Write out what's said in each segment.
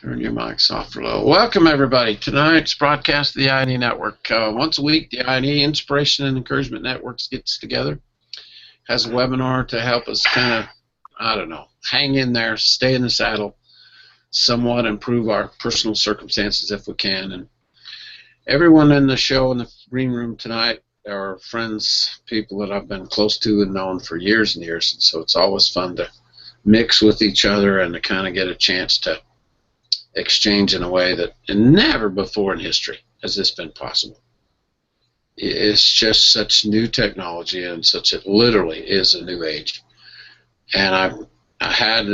Turn your mics off or low. Welcome, everybody. Tonight's broadcast of the I&E Network. Once a week, the I&E Inspiration and Encouragement Networks gets together, has a webinar to help us kind of, hang in there, stay in the saddle, somewhat improve our personal circumstances if we can. And everyone in the show in the green room tonight are friends, people that I've been close to and known for years and years. And so it's always fun to mix with each other and to kind of get a chance to exchange in a way that never before in history has this been possible. It's just such new technology, and it literally is a new age. And I had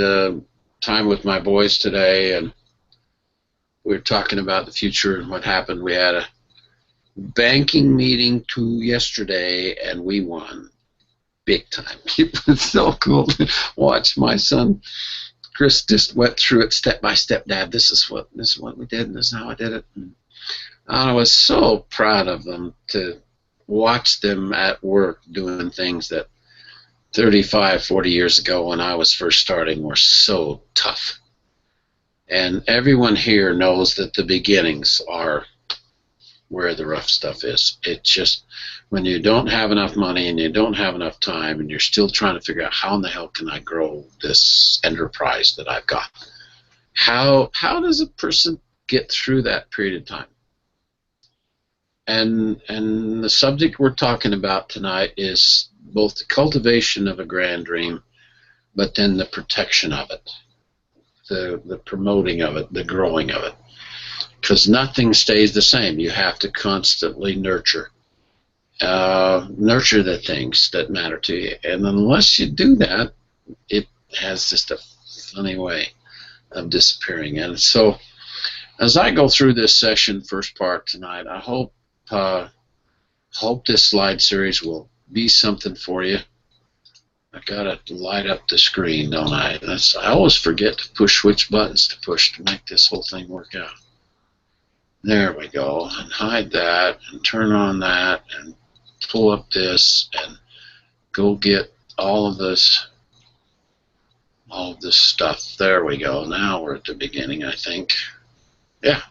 time with my boys today, and we were talking about the future and what happened. We had a banking meeting yesterday, and we won big time. It was so cool to watch. My son Chris just went through it step by step. Dad, this is what we did, and this is how I did it. And I was so proud of them to watch them at work doing things that 35, 40 years ago when I was first starting were so tough. And everyone here knows that the beginnings are where the rough stuff is. It's just when you don't have enough money and you don't have enough time and you're still trying to figure out how in the hell can I grow this enterprise that I've got. How does a person get through that period of time? And the subject we're talking about tonight is both the cultivation of a grand dream, but then the protection of it, the promoting of it, the growing of it. Because nothing stays the same. You have to constantly nurture the things that matter to you. And unless you do that, it has just a funny way of disappearing. And so as I go through this session, first part tonight, I hope this slide series will be something for you. I gotta light up the screen, don't I? I always forget to push which buttons to push to make this whole thing work out. There we go, and hide that, and turn on that, and pull up this, and go get all of this stuff. There we go. Now we're at the beginning, I think. Yeah.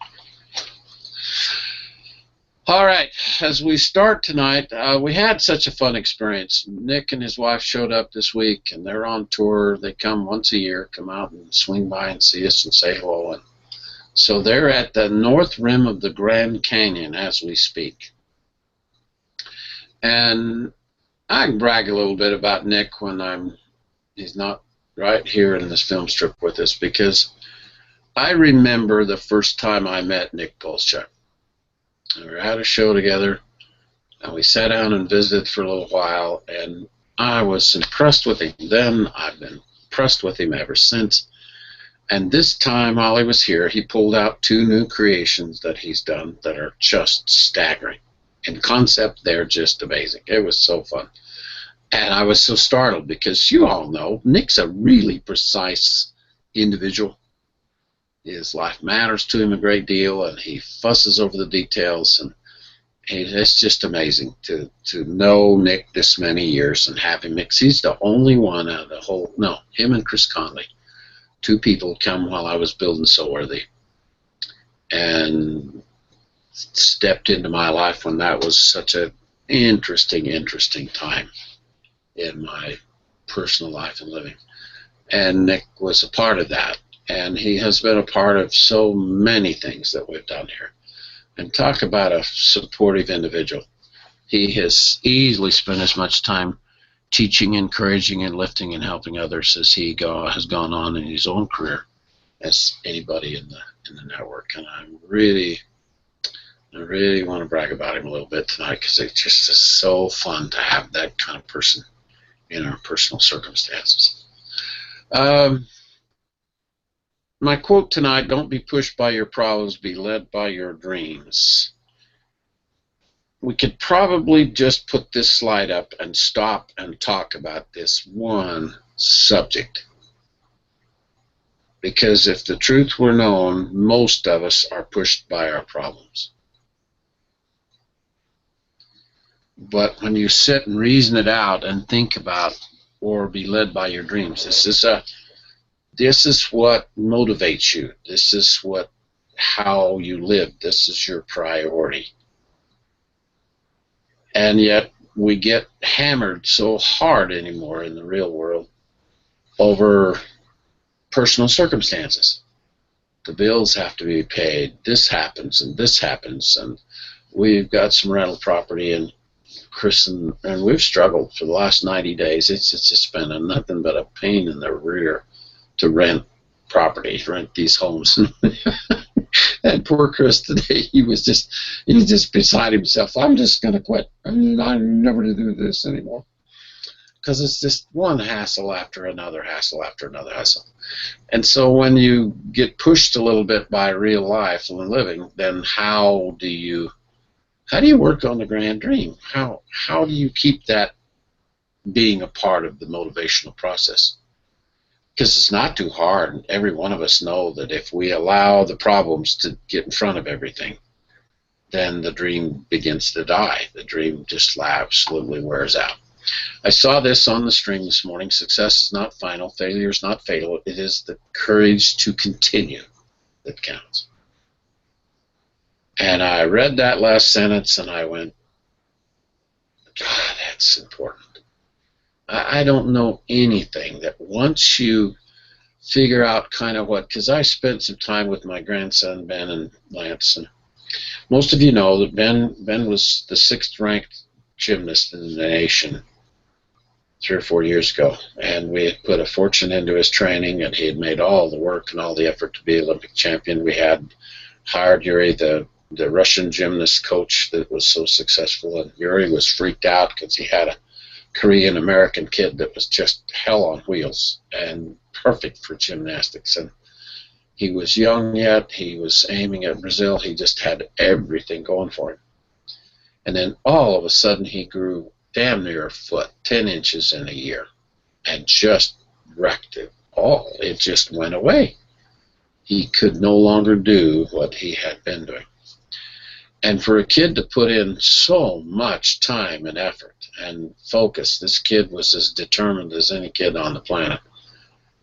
All right, as we start tonight, we had such a fun experience. Nick and his wife showed up this week, and they're on tour. They come once a year, come out and swing by and see us and say hello. And so they're at the north rim of the Grand Canyon as we speak. And I can brag a little bit about Nick when he's not right here in this film strip with us, because I remember the first time I met Nick Polchuk. We were at a show together, and we sat down and visited for a little while, and I was impressed with him then. I've been impressed with him ever since. And this time, while he was here, he pulled out 2 new creations that he's done that are just staggering. In concept, they're just amazing. It was so fun. And I was so startled because you all know Nick's a really precise individual. His life matters to him a great deal, and he fusses over the details. And it's just amazing to know Nick this many years and have him mix. He's the only one out of the whole, him and Chris Conley. 2 people come while I was building Soulworthy and stepped into my life when that was such an interesting time in my personal life and living. And Nick was a part of that, and he has been a part of so many things that we've done here. And talk about a supportive individual. He has easily spent as much time teaching, encouraging, and lifting and helping others as he has gone on in his own career as anybody in the network. And I really want to brag about him a little bit tonight, because it just is so fun to have that kind of person in our personal circumstances. My quote tonight: don't be pushed by your problems, be led by your dreams. We could probably just put this slide up and stop and talk about this one subject. Because if the truth were known, most of us are pushed by our problems. But when you sit and reason it out and think about, or be led by your dreams, this is This is what motivates you. This is how you live. This is your priority. And yet we get hammered so hard anymore in the real world over personal circumstances. The bills have to be paid. This happens and this happens, and we've got some rental property, and Chris and we've struggled for the last 90 days. It's just been nothing but a pain in the rear to rent property, rent these homes. And poor Chris today, he was just beside himself. I'm just going to quit. I'm never to do this anymore. Because it's just one hassle after another hassle after another hassle. And so when you get pushed a little bit by real life and living, then how do you work on the grand dream? How do you keep that being a part of the motivational process? Because it's not too hard. Every one of us know that if we allow the problems to get in front of everything, then the dream begins to die. The dream just slowly wears out. I saw this on the stream this morning. Success is not final. Failure is not fatal. It is the courage to continue that counts. And I read that last sentence and I went, God, that's important. I don't know anything that once you figure out kind of because I spent some time with my grandson, Ben and Lance, and most of you know that Ben was the 6th ranked gymnast in the nation 3 or 4 years ago, and we had put a fortune into his training, and he had made all the work and all the effort to be Olympic champion. We had hired Yuri, the Russian gymnast coach that was so successful, and Yuri was freaked out because he had a Korean-American kid that was just hell on wheels and perfect for gymnastics. And he was young yet. He was aiming at Brazil. He just had everything going for him. And then all of a sudden he grew damn near a foot, 10 inches in a year, and just wrecked it all. It just went away. He could no longer do what he had been doing. And for a kid to put in so much time and effort and focus, this kid was as determined as any kid on the planet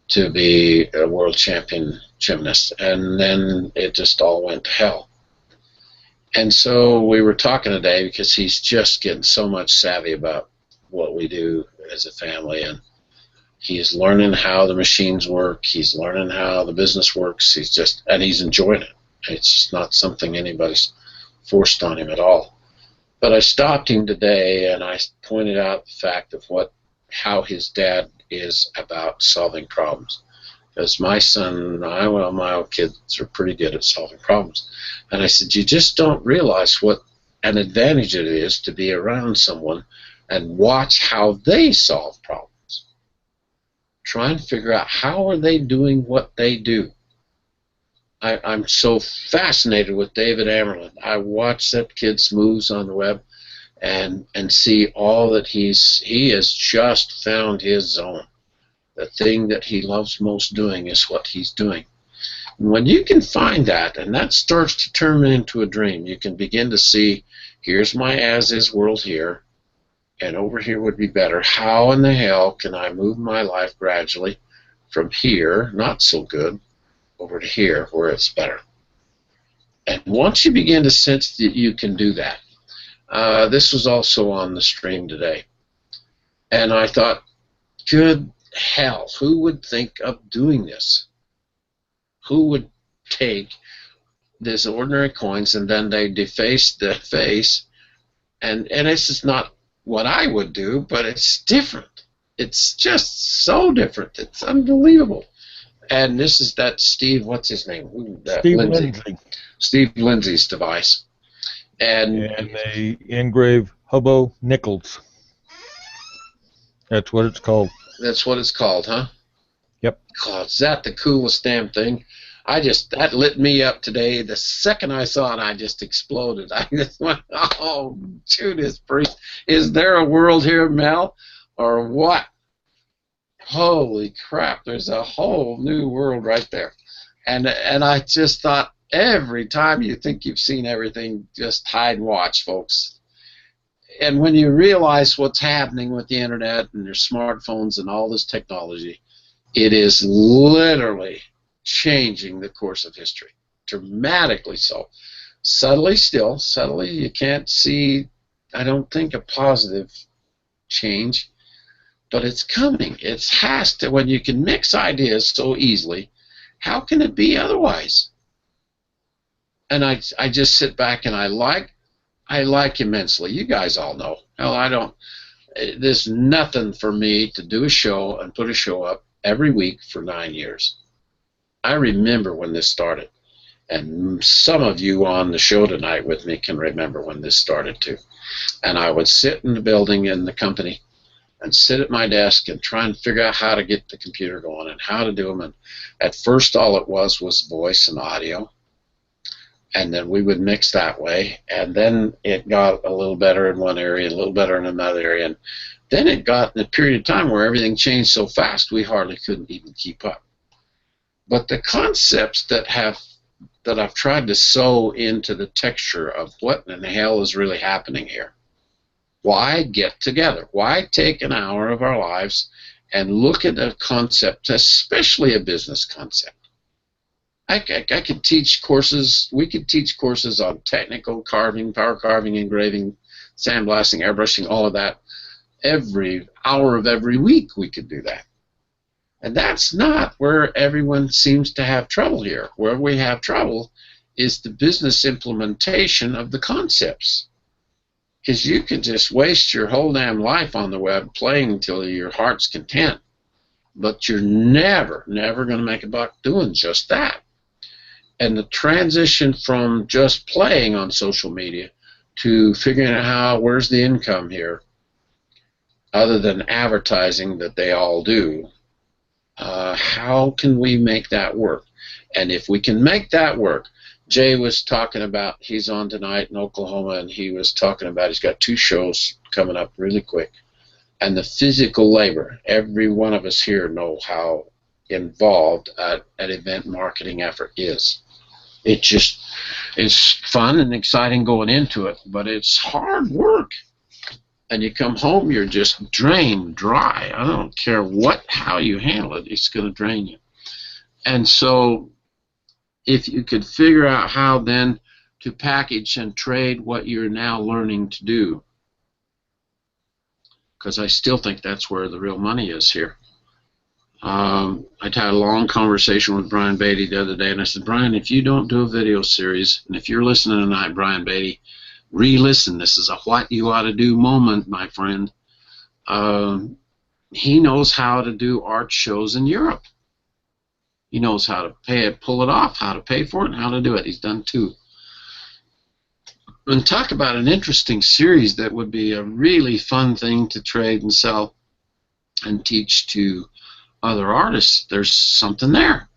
to be a world champion gymnast. And then it just all went to hell. And so we were talking today because he's just getting so much savvy about what we do as a family, and he's learning how the machines work. He's learning how the business works. And he's enjoying it. It's just not something anybody's forced on him at all. But I stopped him today and I pointed out the fact of how his dad is about solving problems. Because my son and my old kids are pretty good at solving problems. And I said, you just don't realize what an advantage it is to be around someone and watch how they solve problems. Try and figure out how are they doing what they do. I'm so fascinated with David Amerlin. I watch that kid's moves on the web and see all that he has just found his zone. The thing that he loves most doing is what he's doing. And when you can find that, and that starts to turn into a dream, you can begin to see, here's my as-is world here, and over here would be better. How in the hell can I move my life gradually from here, not so good, over to here where it's better? And once you begin to sense that you can do that, this was also on the stream today, and I thought, good hell, who would think of doing this? Who would take these ordinary coins and then they deface the face, and it's just not what I would do, but it's different. It's just so different. It's unbelievable. And this is that Steve, what's his name? Steve Lindsay. Steve Lindsay's device. And they engrave hobo nickels. That's what it's called. That's what it's called, huh? Yep. God, is that the coolest damn thing? That lit me up today. The second I saw it, I just exploded. I just went, oh, Judas Priest. Is there a world here, Mel? Or what? Holy crap, there's a whole new world right there. And I just thought, every time you think you've seen everything, just hide and watch, folks. And when you realize what's happening with the internet and your smartphones and all this technology, It is literally changing the course of history, dramatically so. Subtly, you can't see, I don't think, a positive change, but it's coming. It has to. When you can mix ideas so easily, how can it be otherwise? And I just sit back and I like immensely. You guys all know. Hell, there's nothing for me to do a show and put a show up every week for 9 years. I remember when this started. And some of you on the show tonight with me can remember when this started too. And I would sit in the building in the company and sit at my desk and try and figure out how to get the computer going and how to do them. And at first all it was voice and audio. And then we would mix that way. And then it got a little better in one area, a little better in another area. And then it got in a period of time where everything changed so fast we hardly couldn't even keep up. But the concepts that I've tried to sew into the texture of what in the hell is really happening here. Why get together? Why take an hour of our lives and look at a concept, especially a business concept? I could teach courses, we could teach courses on technical carving, power carving, engraving, sandblasting, airbrushing, all of that. Every hour of every week we could do that. And that's not where everyone seems to have trouble here. Where we have trouble is the business implementation of the concepts. Because you could just waste your whole damn life on the web playing until your heart's content. But you're never going to make a buck doing just that. And the transition from just playing on social media to figuring out where's the income here, other than advertising that they all do, how can we make that work? And if we can make that work, Jay was talking about, he's on tonight in Oklahoma, and he was talking about he's got 2 shows coming up really quick. And the physical labor, every one of us here know how involved an event marketing effort is. It's fun and exciting going into it, but it's hard work. And you come home, you're just drained dry. I don't care how you handle it, it's going to drain you. And so if you could figure out how then to package and trade what you're now learning to do, because I still think that's where the real money is here. I had a long conversation with Brian Beatty the other day, and I said, Brian, if you don't do a video series, and if you're listening tonight, Brian Beatty, re-listen. This is a what you ought to do moment, my friend. He knows how to do art shows in Europe. He knows how to pull it off, how to pay for it, and how to do it. He's done 2. And talk about an interesting series that would be a really fun thing to trade and sell and teach to other artists. There's something there.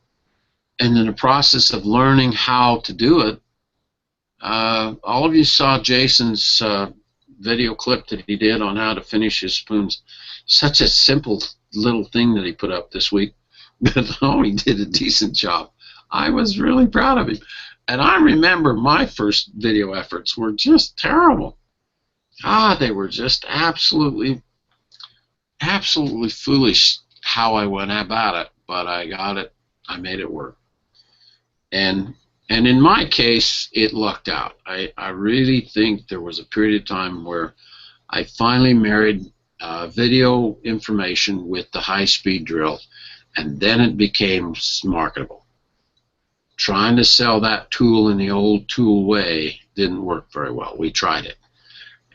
And in the process of learning how to do it, all of you saw Jason's video clip that he did on how to finish his spoons. Such a simple little thing that he put up this week, but he did a decent job. I was really proud of him. And I remember my first video efforts were just terrible. They were just absolutely foolish how I went about it, but I got it. I made it work. And in my case, it lucked out. I really think there was a period of time where I finally married video information with the high-speed drill, and then it became marketable. Trying to sell that tool in the old tool way didn't work very well. We tried it.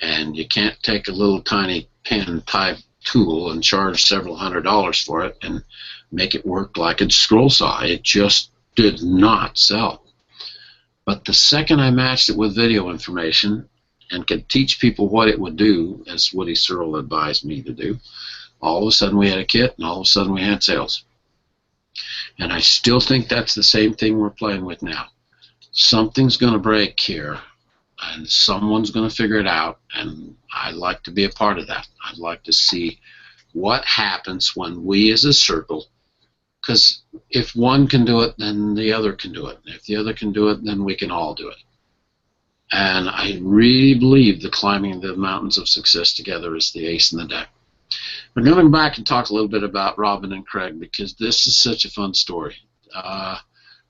And you can't take a little tiny pen type tool and charge several $100s for it and make it work like a scroll saw. It just did not sell. But the second I matched it with video information and could teach people what it would do, as Woody Searle advised me to do, all of a sudden we had a kit, and all of a sudden we had sales. And I still think that's the same thing we're playing with now. Something's going to break here, and someone's going to figure it out, and I'd like to be a part of that. I'd like to see what happens when we as a circle, because if one can do it, then the other can do it. If the other can do it, then we can all do it. And I really believe that climbing the mountains of success together is the ace in the deck. We're going to go back and talk a little bit about Robin and Craig because this is such a fun story.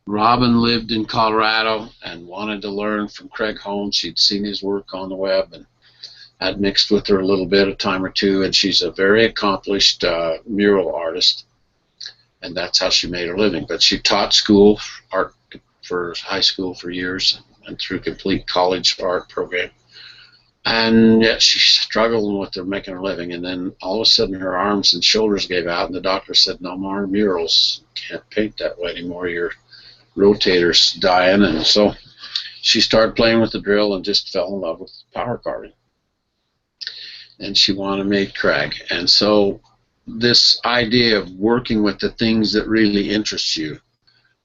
Robin lived in Colorado and wanted to learn from Craig Holmes. She'd seen his work on the web and had mixed with her a little bit, a time or two, and she's a very accomplished mural artist, and that's how she made her living. But she taught school, art for high school for years, and through complete college art program. And yet she struggled with her making her living, and then all of a sudden her arms and shoulders gave out, and the doctor said, no more murals. Can't paint that way anymore. Your rotator's dying. And so she started playing with the drill and just fell in love with power carving. And she wanted to make Craig. And so this idea of working with the things that really interest you,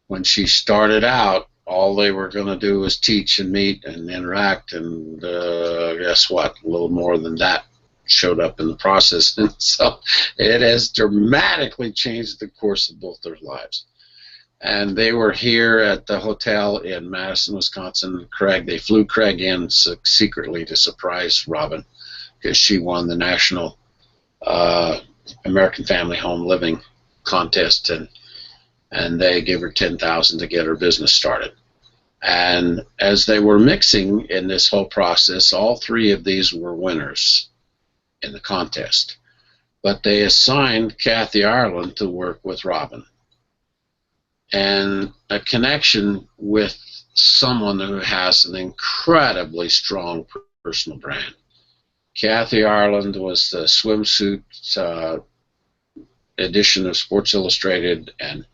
when she started out, all they were going to do was teach and meet and interact, and guess what? A little more than that showed up in the process. And so it has dramatically changed the course of both their lives. And they were here at the hotel in Madison, Wisconsin. They flew Craig in secretly to surprise Robin because she won the National American Family Home Living contest, and they gave her $10,000 to get her business started. And as they were mixing in this whole process, all three of these were winners in the contest. But they assigned Kathy Ireland to work with Robin. And a connection with someone who has an incredibly strong personal brand. Kathy Ireland was the swimsuit edition of Sports Illustrated and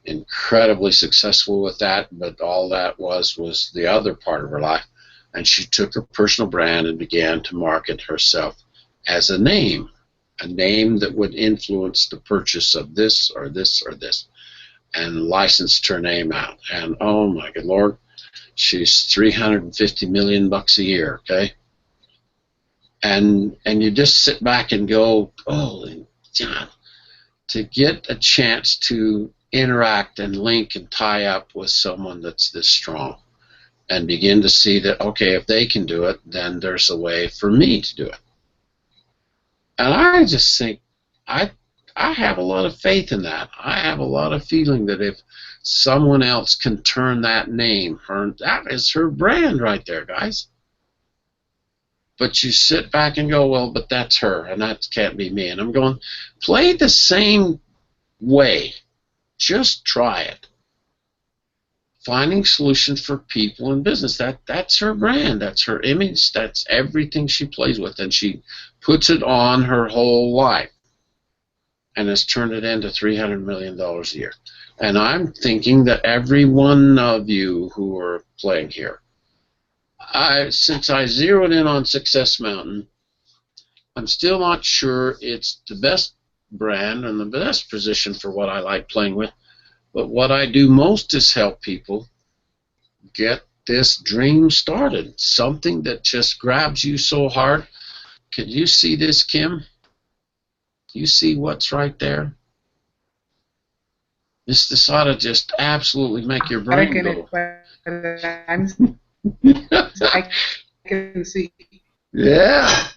incredibly successful with that, but all that was the other part of her life. And she took her personal brand and began to market herself as a name that would influence the purchase of this or this or this, and licensed her name out. And oh my good Lord, she's $350 million a year, okay? And you just sit back and go, holy God, to get a chance to interact and link and tie up with someone that's this strong and begin to see that, okay, if they can do it, then there's a way for me to do it. And I just think I have a lot of faith in that. I have a lot of feeling that if someone else can turn that name, that is her brand right there, guys. But you sit back and go, well, but that's her, and that can't be me. And I'm going, play the same way. Just try it. Finding solutions for people in business. That's her brand. That's her image. That's everything she plays with. And she puts it on her whole life and has turned it into $300 million a year. And I'm thinking that every one of you who are playing here, since I zeroed in on Success Mountain, I'm still not sure it's the best brand and the best position for what I like playing with, but what I do most is help people get this dream started, something that just grabs you so hard. Can you see this, Kim? You see what's right there? This ought to just absolutely make your brain go. I can see. Yeah.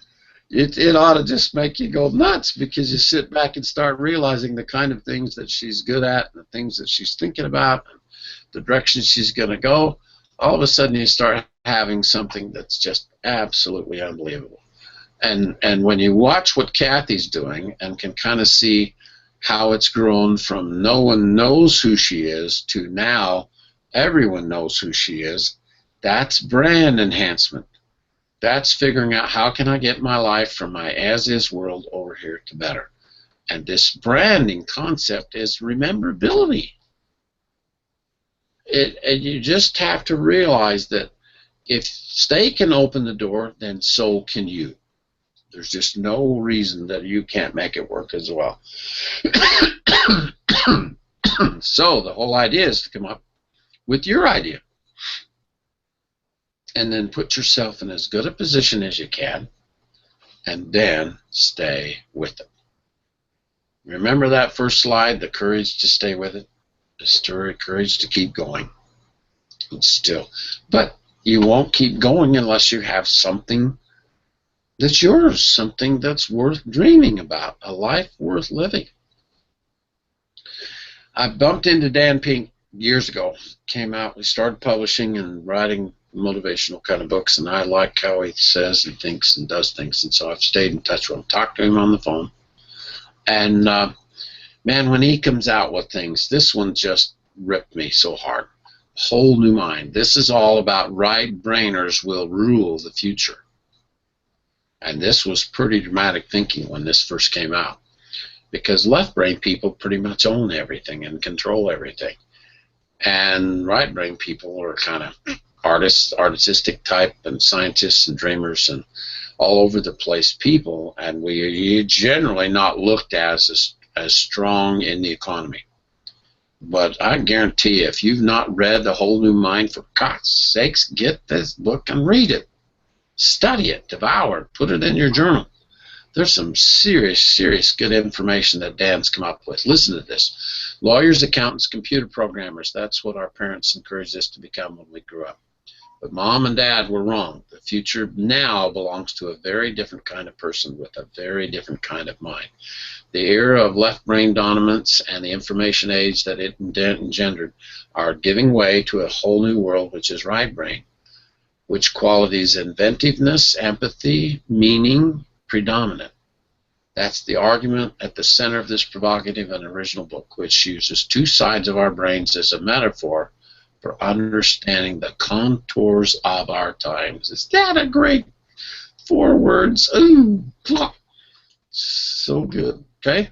It ought to just make you go nuts because you sit back and start realizing the kind of things that she's good at, and the things that she's thinking about, the direction she's going to go. All of a sudden you start having something that's just absolutely unbelievable. And when you watch what Kathy's doing and can kind of see how it's grown from no one knows who she is to now everyone knows who she is, that's brand enhancement. That's figuring out how can I get my life from my as-is world over here to better. And this branding concept is rememberability. And you just have to realize that if they can open the door, then so can you. There's just no reason that you can't make it work as well. So the whole idea is to come up with your idea. And then put yourself in as good a position as you can, and then stay with it. Remember that first slide, the courage to stay with it, the courage to keep going. But you won't keep going unless you have something that's yours, something that's worth dreaming about, a life worth living. I bumped into Dan Pink years ago. Came out, we started publishing and writing motivational kind of books, and I like how he says and thinks and does things, and so I've stayed in touch with him, talked to him on the phone. And man, when he comes out with things, this one just ripped me so hard. Whole new mind. This is all about right-brainers will rule the future. And this was pretty dramatic thinking when this first came out, because left-brain people pretty much own everything and control everything. And right-brain people are kind of artists, artistic type, and scientists and dreamers and all over the place people, and we generally not looked as strong in the economy. But I guarantee you, if you've not read The Whole New Mind, for God's sakes, get this book and read it. Study it, devour it, put it in your journal. There's some serious good information that Dan's come up with. Listen to this. Lawyers, accountants, computer programmers, that's what our parents encouraged us to become when we grew up. But Mom and Dad were wrong. The future now belongs to a very different kind of person with a very different kind of mind. The era of left brain dominance and the information age that it engendered are giving way to a whole new world, which is right brain, which qualities inventiveness, empathy, meaning, predominant. That's the argument at the center of this provocative and original book, which uses two sides of our brains as a metaphor for understanding the contours of our times. Is that a great 4 words? Ooh, so good, okay?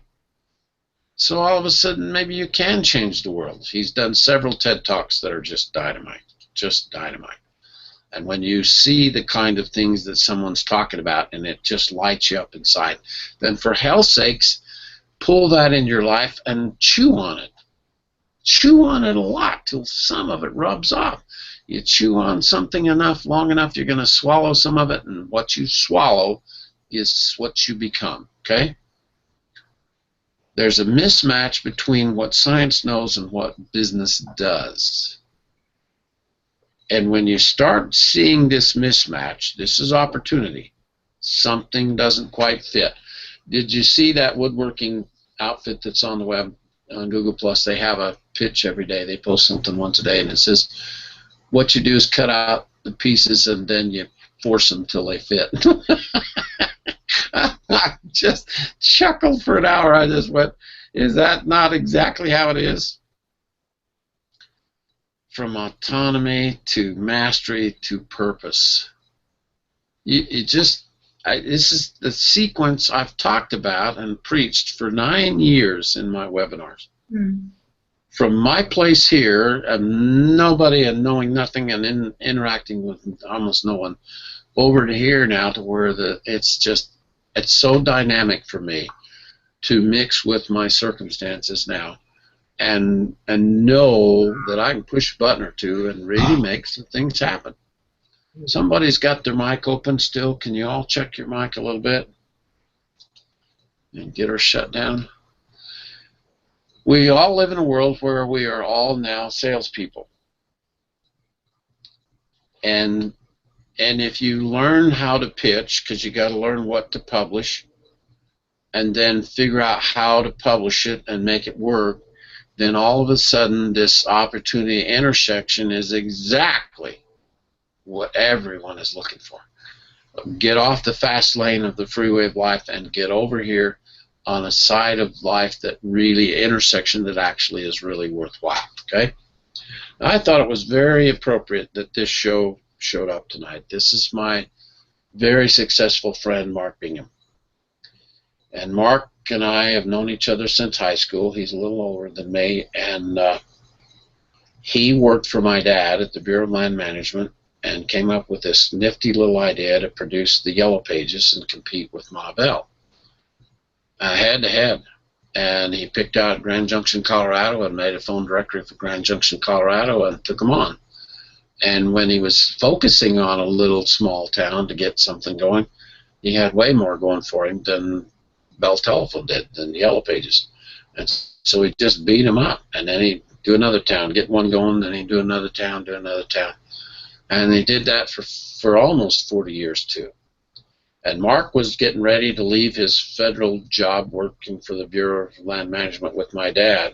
So all of a sudden, maybe you can change the world. He's done several TED Talks that are just dynamite, just dynamite. And when you see the kind of things that someone's talking about and it just lights you up inside, then for hell's sakes, pull that in your life and chew on it. Chew on it a lot till some of it rubs off. You chew on something enough, long enough, you're going to swallow some of it, and what you swallow is what you become, okay? There's a mismatch between what science knows and what business does. And when you start seeing this mismatch, this is opportunity. Something doesn't quite fit. Did you see that woodworking outfit that's on the web? On Google Plus, they have a pitch every day. They post something once a day, and it says, what you do is cut out the pieces and then you force them till they fit. I just chuckled for an hour. I just went, is that not exactly how it is? From autonomy to mastery to purpose. This is the sequence I've talked about and preached for 9 years in my webinars. From my place here, and nobody and knowing nothing and interacting with almost no one, over to here now to where it's so dynamic for me to mix with my circumstances now and know that I can push a button or two and really make some things happen. Somebody's got their mic open still. Can you all check your mic a little bit and get her shut down? We all live in a world where we are all now salespeople. And if you learn how to pitch, because you got to learn what to publish, and then figure out how to publish it and make it work, then all of a sudden this opportunity intersection is exactly what everyone is looking for. Get off the fast lane of the freeway of life and get over here on a side of life that really, intersection that actually is really worthwhile, okay? I thought it was very appropriate that this show showed up tonight. This is my very successful friend, Mark Bingham. And Mark and I have known each other since high school. He's a little older than me, and he worked for my dad at the Bureau of Land Management and came up with this nifty little idea to produce the Yellow Pages and compete with Ma Bell. Head to head. And he picked out Grand Junction, Colorado, and made a phone directory for Grand Junction, Colorado, and took them on. And when he was focusing on a little small town to get something going, he had way more going for him than Bell Telephone did, than the Yellow Pages. And so he just beat him up. And then he'd do another town, get one going, then he'd do another town, do another town. And he did that for almost 40 years, too. And Mark was getting ready to leave his federal job working for the Bureau of Land Management with my dad,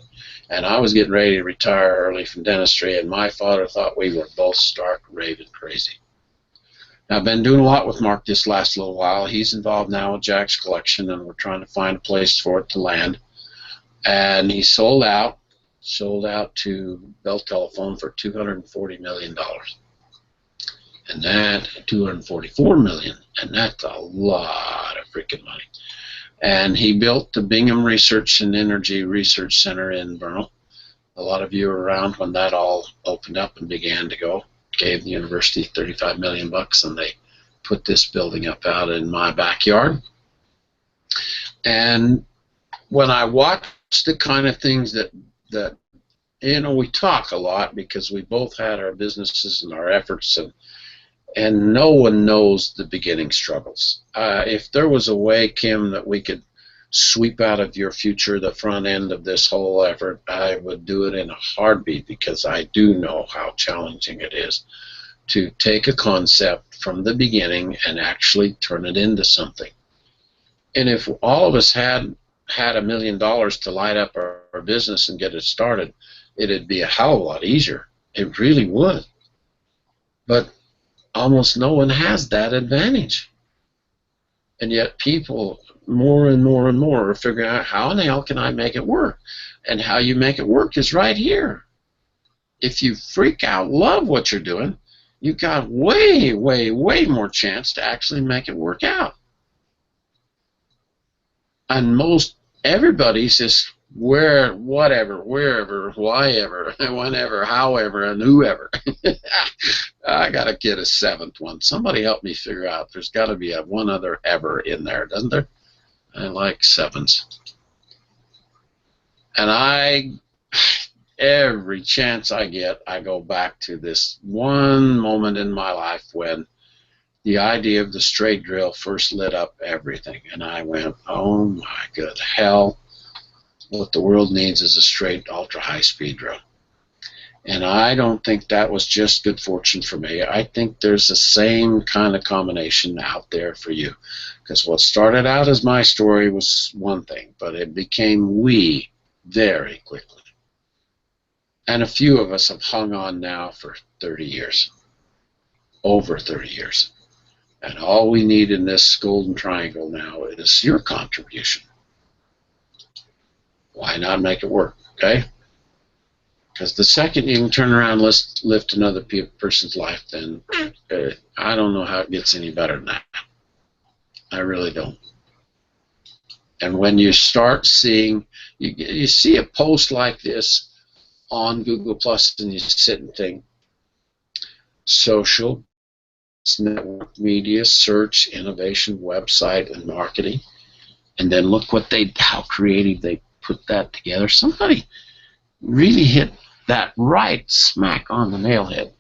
and I was getting ready to retire early from dentistry, and my father thought we were both stark raving crazy. Now, I've been doing a lot with Mark this last little while. He's involved now with Jack's Collection, and we're trying to find a place for it to land. And he sold out to Bell Telephone for $240 million. And that $244 million, and that's a lot of freaking money. And he built the Bingham Research and Energy Research Center in Vernal. A lot of you were around when that all opened up and began to go. Gave the university $35 million, and they put this building up out in my backyard. And when I watch the kind of things that we talk a lot because we both had our businesses and our efforts, and no one knows the beginning struggles. If there was a way, Kim, that we could sweep out of your future the front end of this whole effort, I would do it in a heartbeat, because I do know how challenging it is to take a concept from the beginning and actually turn it into something. And if all of us had $1 million to light up our business and get it started, it'd be a hell of a lot easier. It really would. But almost no one has that advantage. And yet people more and more and more are figuring out, how in the hell can I make it work? And how you make it work is right here. If you freak out, love what you're doing, you've got way, way, way more chance to actually make it work out. And most everybody's just whatever, wherever, whyever, whenever, however, and whoever. I got to get a seventh one. Somebody help me figure out. There's got to be one other ever in there, doesn't there? I like sevens. And every chance I get, I go back to this one moment in my life when the idea of the straight drill first lit up everything. And I went, oh my good hell, what the world needs is a straight ultra high speed drill. And I don't think that was just good fortune for me. I think there's the same kind of combination out there for you. Because what started out as my story was one thing, but it became we very quickly. And a few of us have hung on now for 30 years. Over 30 years. And all we need in this golden triangle now is your contribution. Why not make it work, okay? Because the second you can turn around and lift another person's life, then I don't know how it gets any better than that. I really don't. And when you start seeing, you see a post like this on Google Plus, and you sit and think, social, network media, search, innovation, website, and marketing, and then look how creative they put that together. Somebody really hit that right smack on the nail head.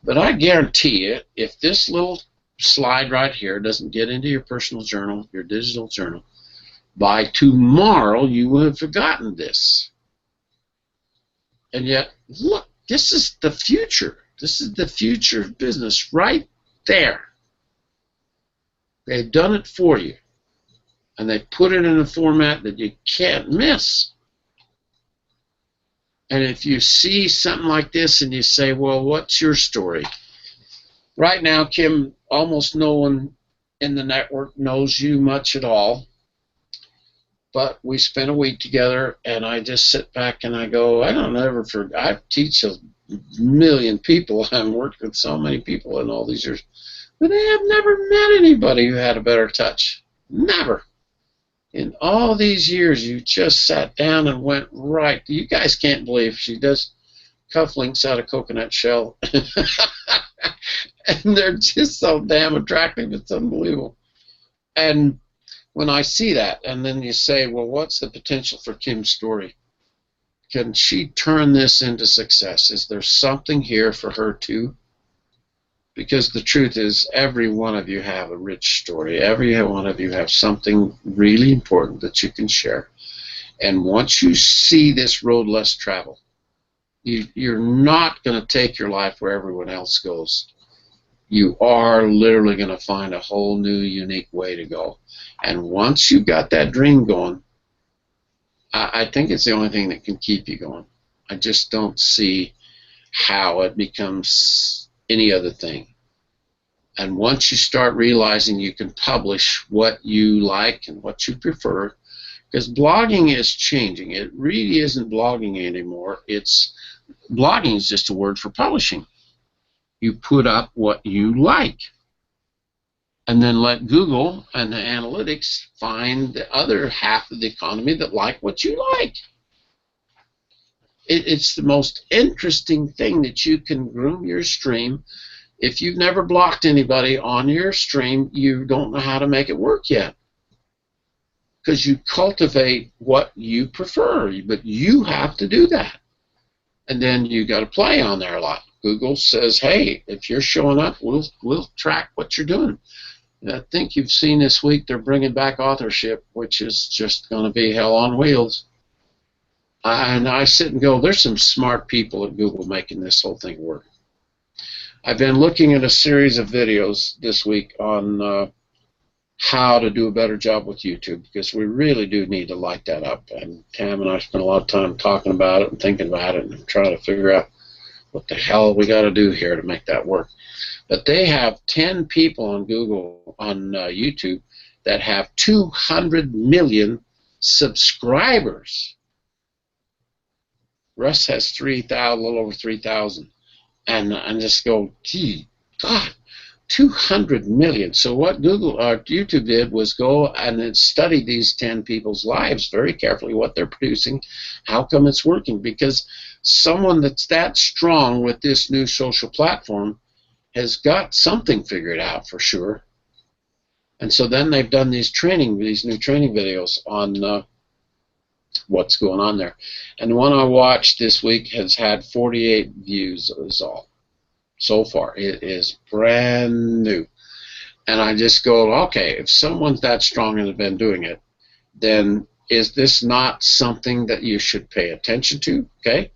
But I guarantee you, if this little slide right here doesn't get into your personal journal, your digital journal, by tomorrow you will have forgotten this. And yet, look, this is the future. This is the future of business right there. They've done it for you. And they put it in a format that you can't miss. And if you see something like this and you say, well, what's your story? Right now, Kim, almost no one in the network knows you much at all. But we spent a week together, and I just sit back and I go, I teach a million people. I've worked with so many people in all these years. But I have never met anybody who had a better touch. Never. In all these years, you just sat down and went right. You guys can't believe she does cufflinks out of coconut shell. And they're just so damn attractive. It's unbelievable. And when I see that, and then you say, well, what's the potential for Kim's story? Can she turn this into success? Is there something here for her too? Because the truth is, every one of you have a rich story. Every one of you have something really important that you can share. And once you see this road less traveled, you're not going to take your life where everyone else goes. you are literally going to find a whole new, unique way to go. And once you've got that dream going, I think it's the only thing that can keep you going. I just don't see how it becomes any other thing. And once you start realizing you can publish what you like and what you prefer, because blogging is changing. It really isn't blogging anymore. Blogging is just a word for publishing. You put up what you like, and then let Google and the analytics find the other half of the economy that like what you like. It's the most interesting thing that you can groom your stream. If you've never blocked anybody on your stream, you don't know how to make it work yet, because you cultivate what you prefer, but you have to do that. And then you got to play on there a lot. Google says, hey, if you're showing up, we'll track what you're doing. And I think you've seen this week they're bringing back authorship, which is just going to be hell on wheels. And I sit and go, there's some smart people at Google making this whole thing work. I've been looking at a series of videos this week on how to do a better job with YouTube, because we really do need to light that up. And Tam and I spent a lot of time talking about it and thinking about it and trying to figure out what the hell we got to do here to make that work. But they have 10 people on Google, on YouTube, that have 200 million subscribers. Russ has 3,000, a little over 3,000. And I just go, gee, God, 200 million. So what YouTube did was go and then study these 10 people's lives very carefully, what they're producing, how come it's working. Because someone that's that strong with this new social platform has got something figured out for sure. And so then they've done these new training videos on what's going on there. And the one I watched this week has had 48 views is all so far. It is brand new. And I just go, okay, if someone's that strong and has been doing it, then is this not something that you should pay attention to? Okay?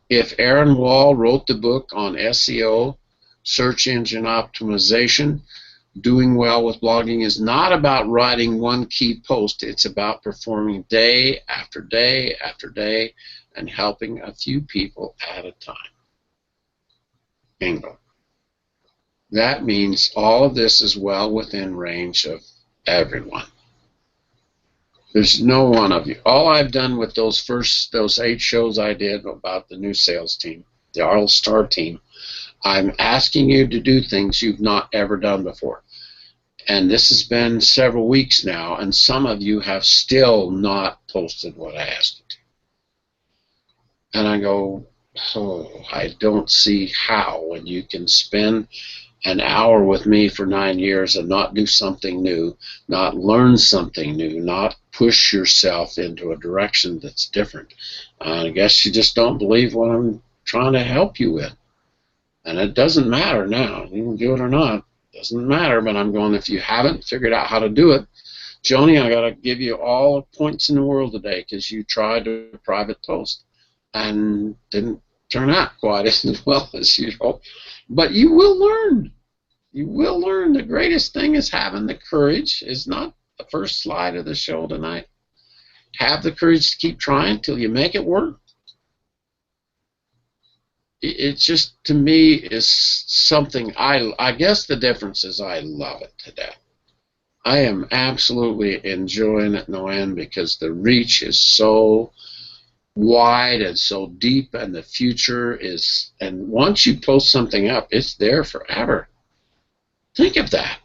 If Aaron Wall wrote the book on SEO, search engine optimization, doing well with blogging is not about writing one key post. It's about performing day after day after day and helping a few people at a time. Bingo. That means all of this is well within range of everyone. There's no one of you. All I've done with those 8 shows I did about the new sales team, the All-Star team, I'm asking you to do things you've not ever done before. And this has been several weeks now, and some of you have still not posted what I asked you to. And I go, oh, I don't see how, when you can spend an hour with me for 9 years and not do something new, not learn something new, not push yourself into a direction that's different. I guess you just don't believe what I'm trying to help you with. And it doesn't matter now. You can do it or not. Doesn't matter, but I'm going, if you haven't figured out how to do it, Joni, I got to give you all the points in the world today because you tried a private post and didn't turn out quite as well as you hoped. But you will learn. You will learn. The greatest thing is having the courage. Is not the first slide of the show tonight. Have the courage to keep trying till you make it work. It just, to me, is something I guess the difference is I love it to death. I am absolutely enjoying it no end because the reach is so wide and so deep, and the future is, and once you post something up, it's there forever. Think of that.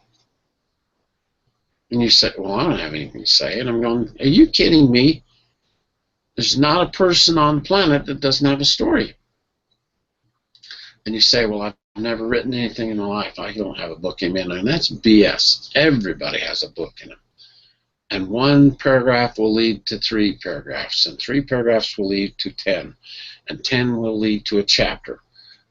And you say, well, I don't have anything to say. And I'm going, are you kidding me? There's not a person on the planet that doesn't have a story. And you say, well, I've never written anything in my life. I don't have a book in me. And that's BS. Everybody has a book in them. And one paragraph will lead to 3 paragraphs. And 3 paragraphs will lead to 10. And 10 will lead to a chapter.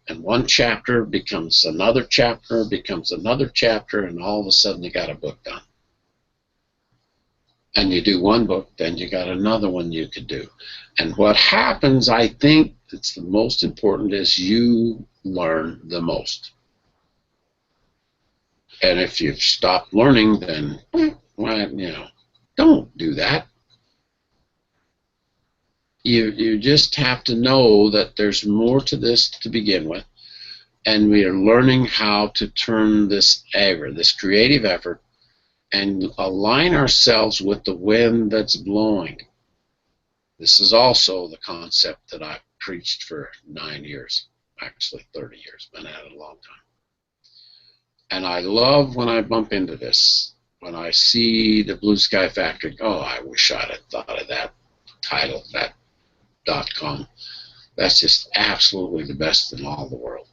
And one chapter becomes another chapter, and all of a sudden you got a book done. And you do one book, then you got another one you could do. And what happens, I think, it's the most important, is you learn the most. And if you've stopped learning, then, well, don't do that. You just have to know that there's more to this to begin with, and we are learning how to turn this creative effort, and align ourselves with the wind that's blowing. This is also the concept that I've preached for 9 years, actually 30 years, been at it a long time. And I love when I bump into this, when I see the Blue Sky Factory. Oh, I wish I'd have thought of that title, that .com. That's just absolutely the best in all the world.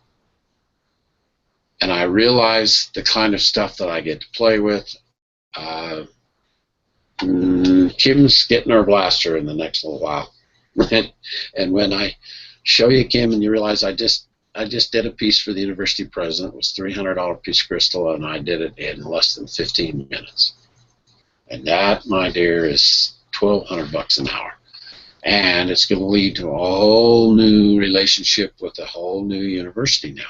And I realize the kind of stuff that I get to play with. Kim's getting her blaster in the next little while. And when I show you Kim and you realize I just did a piece for the university president. It was $300 piece of crystal, and I did it in less than 15 minutes. And that, my dear, is $1,200 an hour. And it's going to lead to a whole new relationship with a whole new university now.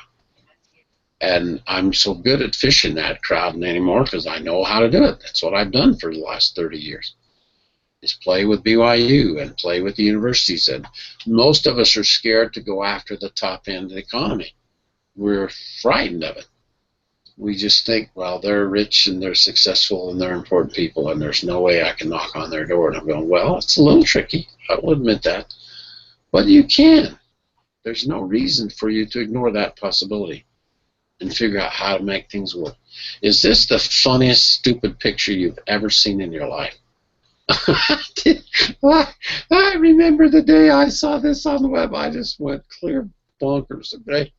And I'm so good at fishing that crowd anymore because I know how to do it. That's what I've done for the last 30 years. Is play with BYU and play with the universities. And most of us are scared to go after the top end of the economy. We're frightened of it. We just think, well, they're rich and they're successful and they're important people and there's no way I can knock on their door. And I'm going, well, it's a little tricky. I will admit that. But you can. There's no reason for you to ignore that possibility and figure out how to make things work. Is this the funniest, stupid picture you've ever seen in your life? I remember the day I saw this on the web. I just went clear bonkers. Okay,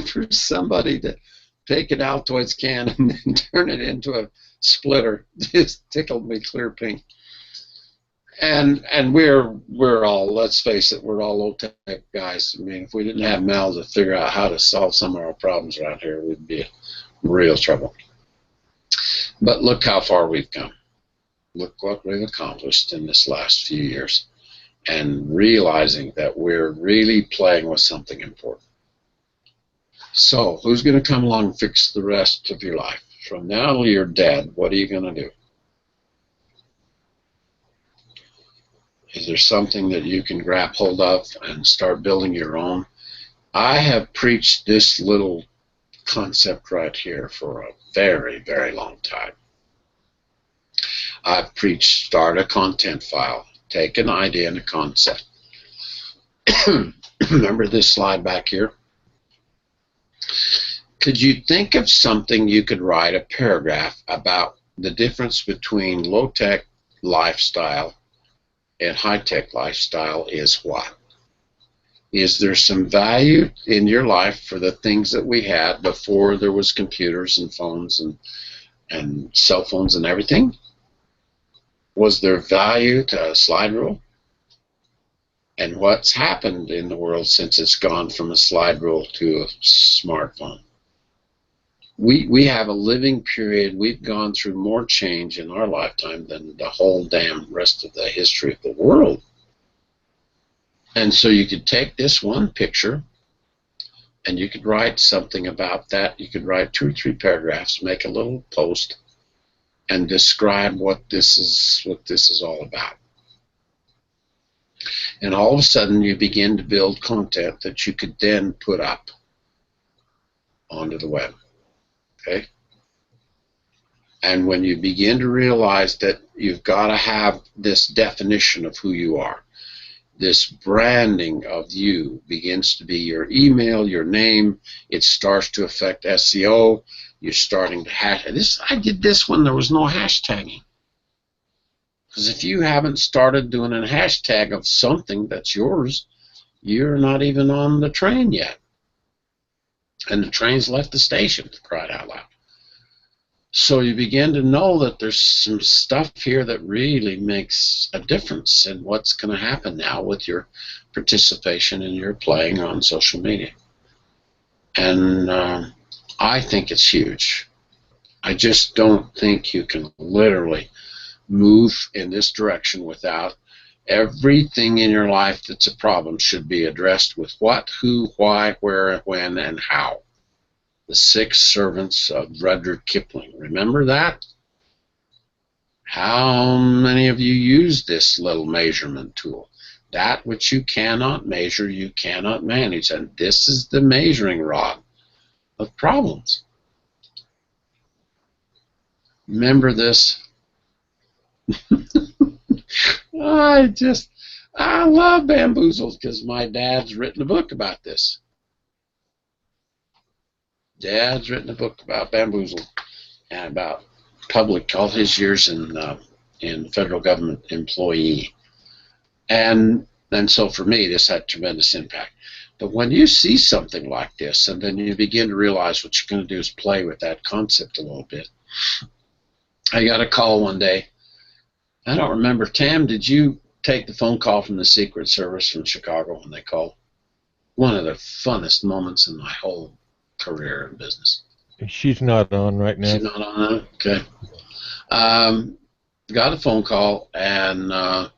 for somebody to take an Altoids can and then turn it into a splitter just tickled me clear pink. And we're all, let's face it, we're all low tech guys. I mean, if we didn't have mouths to figure out how to solve some of our problems around here, we'd be in real trouble. But look how far we've come. Look what we've accomplished in this last few years, and realizing that we're really playing with something important. So, who's going to come along and fix the rest of your life? From now till you're dead, what are you going to do? Is there something that you can grab hold of and start building your own? I have preached this little concept right here for a very, very long time. I've preached start a content file, take an idea and a concept. Remember this slide back here? Could you think of something you could write a paragraph about the difference between low-tech lifestyle and high-tech lifestyle is what? Is there some value in your life for the things that we had before there was computers and phones and cell phones and everything? Was there value to a slide rule? And what's happened in the world since it's gone from a slide rule to a smartphone? We have a living period. We've gone through more change in our lifetime than the whole damn rest of the history of the world. And so you could take this one picture and you could write something about that. You could write 2 or 3 paragraphs, make a little post, and describe what this is all about. And all of a sudden you begin to build content that you could then put up onto the web. Okay? And when you begin to realize that you've got to have this definition of who you are, this branding of you begins to be your email, your name. It starts to affect SEO. You're starting to hash this. I did this when there was no hashtagging. Because if you haven't started doing a hashtag of something that's yours, you're not even on the train yet. And the train's left the station, to cry it out loud. So you begin to know that there's some stuff here that really makes a difference in what's going to happen now with your participation and your playing on social media. And I think it's huge. I just don't think you can literally move in this direction without everything in your life that's a problem should be addressed with what, who, why, where, when, and how. The Six Servants of Rudyard Kipling. Remember that? How many of you use this little measurement tool? That which you cannot measure, you cannot manage. And this is the measuring rod of problems. Remember this? I love bamboozles because my dad's written a book about this. Dad's written a book about bamboozle and about public, all his years in federal government employee. And so for me, this had tremendous impact. But when you see something like this, and then you begin to realize what you're going to do is play with that concept a little bit. I got a call one day. I don't remember. Tam, did you take the phone call from the Secret Service from Chicago when they called? One of the funnest moments in my whole career in business. She's not on right now. She's not on? Okay. Got a phone call, and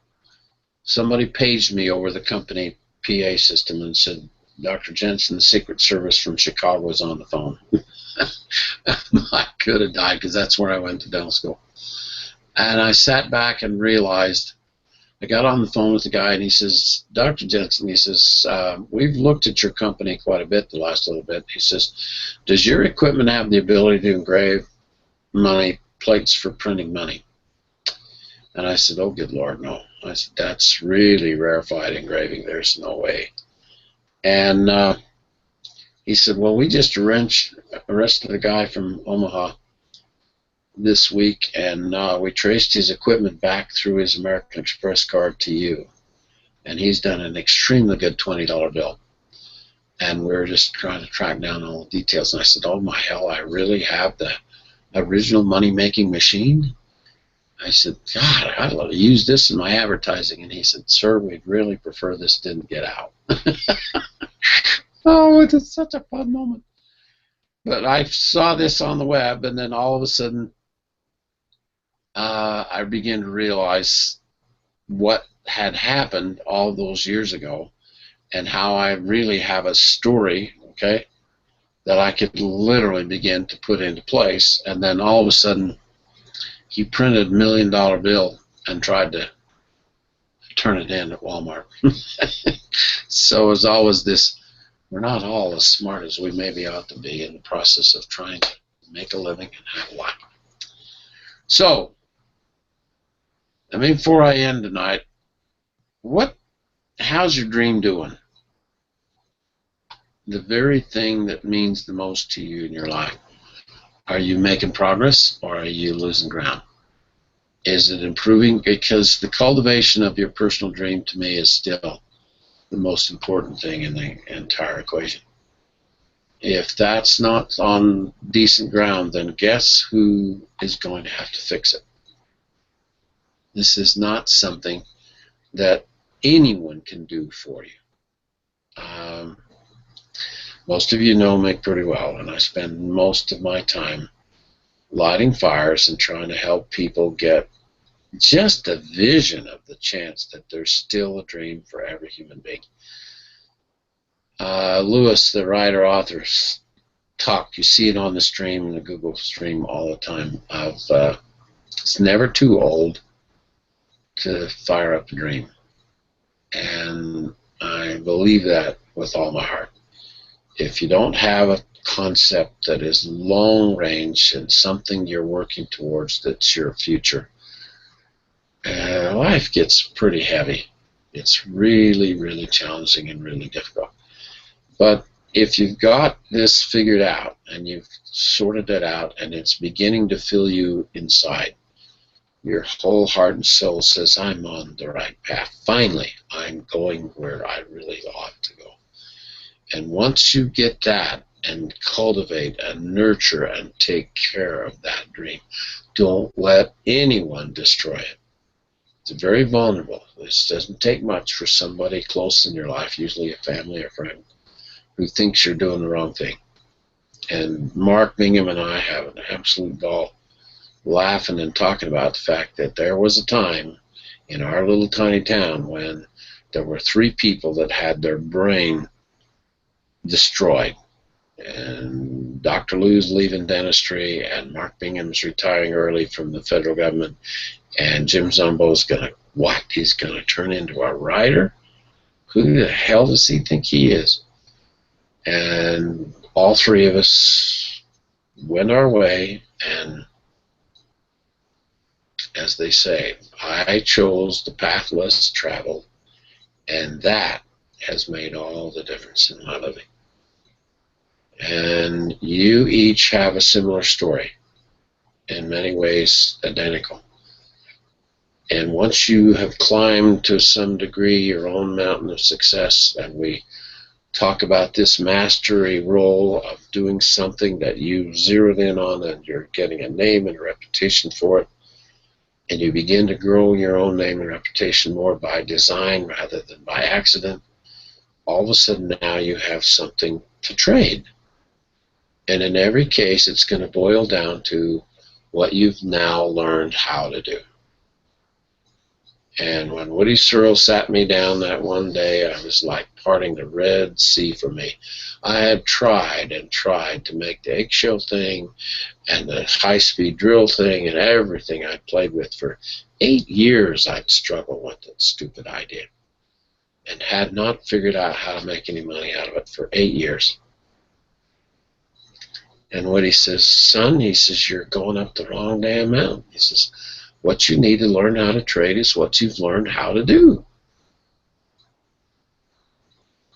somebody paged me over the company PA system and said, Dr. Jensen, the Secret Service from Chicago is on the phone. I could have died because that's where I went to dental school. And I sat back and realized, I got on the phone with the guy, and he says, Dr. Jensen, he says, we've looked at your company quite a bit the last little bit. He says, does your equipment have the ability to engrave money, plates for printing money? And I said, oh, good Lord, no. I said, that's really rarefied engraving. There's no way. And he said, well, we just arrested a guy from Omaha this week, and we traced his equipment back through his American Express card to you. And he's done an extremely good $20 bill. And we're just trying to track down all the details. And I said, oh, my hell, I really have the original money-making machine? I said, God, I'd love to use this in my advertising. And he said, sir, we'd really prefer this didn't get out. Oh, it was such a fun moment. But I saw this on the web, and then all of a sudden, I began to realize what had happened all those years ago and how I really have a story, okay, that I could literally begin to put into place. And then all of a sudden, he printed $1 million bill and tried to turn it in at Walmart. So it's always this, we're not all as smart as we maybe ought to be in the process of trying to make a living and have a life. So, I mean, before I end tonight, how's your dream doing? The very thing that means the most to you in your life. Are you making progress, or are you losing ground? Is it improving? Because the cultivation of your personal dream, to me, is still the most important thing in the entire equation. If that's not on decent ground, then guess who is going to have to fix it? This is not something that anyone can do for you. Most of you know me pretty well, and I spend most of my time lighting fires and trying to help people get just a vision of the chance that there's still a dream for every human being. Lewis, the writer-author, talk, you see it on the stream, in the Google stream all the time, of it's never too old to fire up a dream. And I believe that with all my heart. If you don't have a concept that is long range and something you're working towards that's your future, life gets pretty heavy. It's really, really challenging and really difficult. But if you've got this figured out and you've sorted it out and it's beginning to fill you inside, your whole heart and soul says, I'm on the right path. Finally, I'm going where I really ought to go. And once you get that and cultivate and nurture and take care of that dream, don't let anyone destroy it. It's very vulnerable. This doesn't take much for somebody close in your life, usually a family or friend, who thinks you're doing the wrong thing. And Mark Bingham and I have an absolute ball laughing and talking about the fact that there was a time in our little tiny town when there were 3 people that had their brain destroyed. And Dr. Lou's leaving dentistry, and Mark Bingham's retiring early from the federal government, and Jim Zumbo's gonna what? He's gonna turn into a writer? Who the hell does he think he is? And all three of us went our way, and as they say, I chose the path less traveled, and that has made all the difference in my living. And you each have a similar story, in many ways identical. And once you have climbed to some degree your own mountain of success, and we talk about this mastery role of doing something that you zeroed in on and you're getting a name and a reputation for it, and you begin to grow your own name and reputation more by design rather than by accident, all of a sudden now you have something to trade. And in every case, it's going to boil down to what you've now learned how to do. And when Woody Searle sat me down that one day, I was like parting the Red Sea for me. I had tried and tried to make the eggshell thing and the high-speed drill thing and everything I played with for 8 years. I'd struggled with that stupid idea and had not figured out how to make any money out of it for 8 years. And Woody says, son, he says, you're going up the wrong damn mountain. He says, what you need to learn how to trade is what you've learned how to do.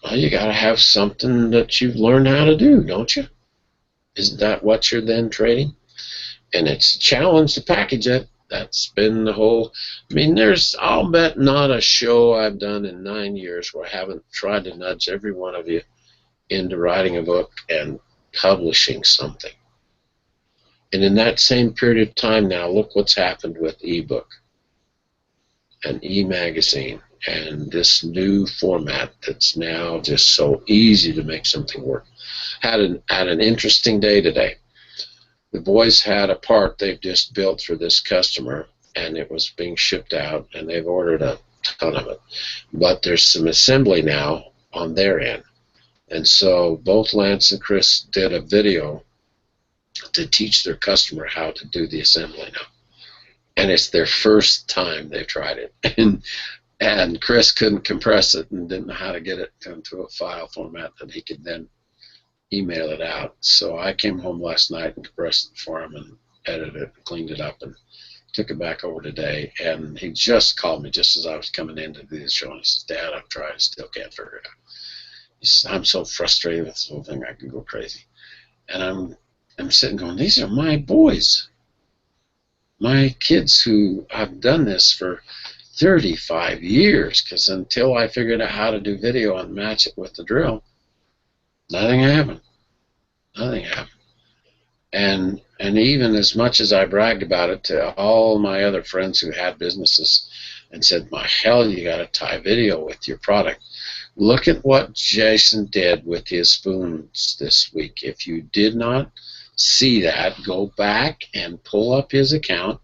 Well, you got to have something that you've learned how to do, don't you? Isn't that what you're then trading? And it's a challenge to package it. That's been the whole, I mean, there's, I'll bet not a show I've done in 9 years where I haven't tried to nudge every one of you into writing a book and publishing something. And in that same period of time now, look what's happened with ebook and e-magazine and this new format that's now just so easy to make something work. Had an interesting day today. The boys had a part they've just built for this customer, and it was being shipped out, and they've ordered a ton of it. But there's some assembly now on their end. And so both Lance and Chris did a video to teach their customer how to do the assembly now. And it's their first time they've tried it. And Chris couldn't compress it and didn't know how to get it into a file format that he could then email it out. So I came home last night and compressed it for him and edited it and cleaned it up and took it back over today. And he just called me just as I was coming in to do the show. And he says, Dad, I've tried, I still can't figure it out. He says, I'm so frustrated with this whole thing, I can go crazy. And I'm sitting going, these are my boys, my kids who have done this for 35 years, because until I figured out how to do video and match it with the drill, nothing happened. Nothing happened. And even as much as I bragged about it to all my other friends who had businesses and said, my hell, you got to tie video with your product. Look at what Jason did with his spoons this week. If you did not see that, go back and pull up his account.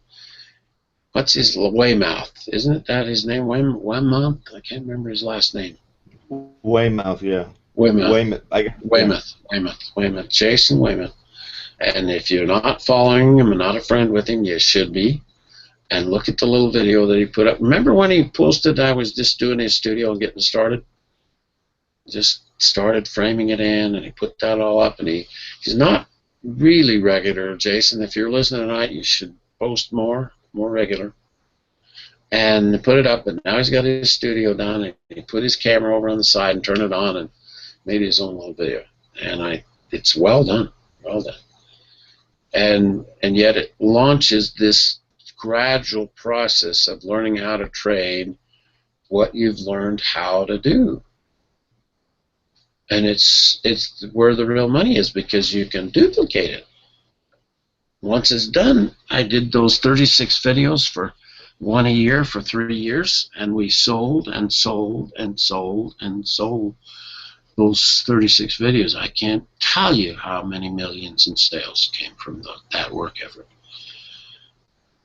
What's his Weymouth? Isn't that his name? Weymouth? I can't remember his last name. Weymouth, yeah. Weymouth. Jason Weymouth. And if you're not following him and not a friend with him, you should be. And look at the little video that he put up. Remember when he posted I was just doing his studio and getting started? Just started framing it in, and he put that all up. And he's not really regular, Jason. If you're listening tonight, you should post more regular. And put it up, and now he's got his studio done, and he put his camera over on the side and turned it on and made his own little video. And it's well done, well done. And yet it launches this gradual process of learning how to trade what you've learned how to do. And it's where the real money is, because you can duplicate it. Once it's done, I did those 36 videos for one a year for 3 years, and we sold and sold and sold and sold those 36 videos. I can't tell you how many millions in sales came from that work effort.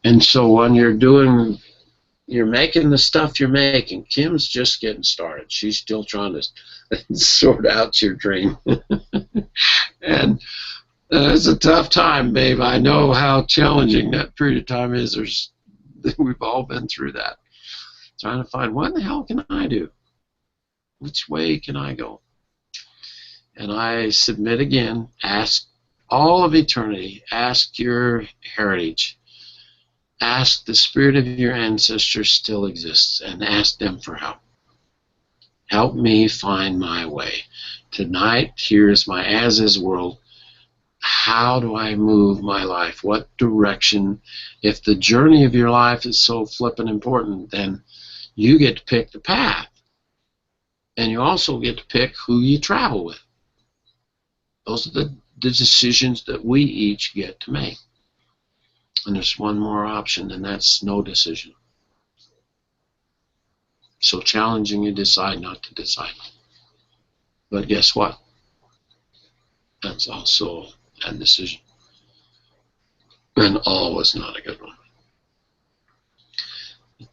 And so when you're making the stuff you're making, Kim's just getting started. She's still trying to sort out your dream. And It's a tough time, babe. I know how challenging that period of time is. We've all been through that. Trying to find, what the hell can I do? Which way can I go? And I submit again, ask all of eternity, ask your heritage, ask the spirit of your ancestors still exists, and ask them for help. Help me find my way. Tonight, here's my as-is world. How do I move my life? What direction? If the journey of your life is so flippin' important, then you get to pick the path. And you also get to pick who you travel with. Those are the decisions that we each get to make. And there's one more option, and that's no decision. So challenging, you decide not to decide. But guess what? That's also a decision. And always not a good one.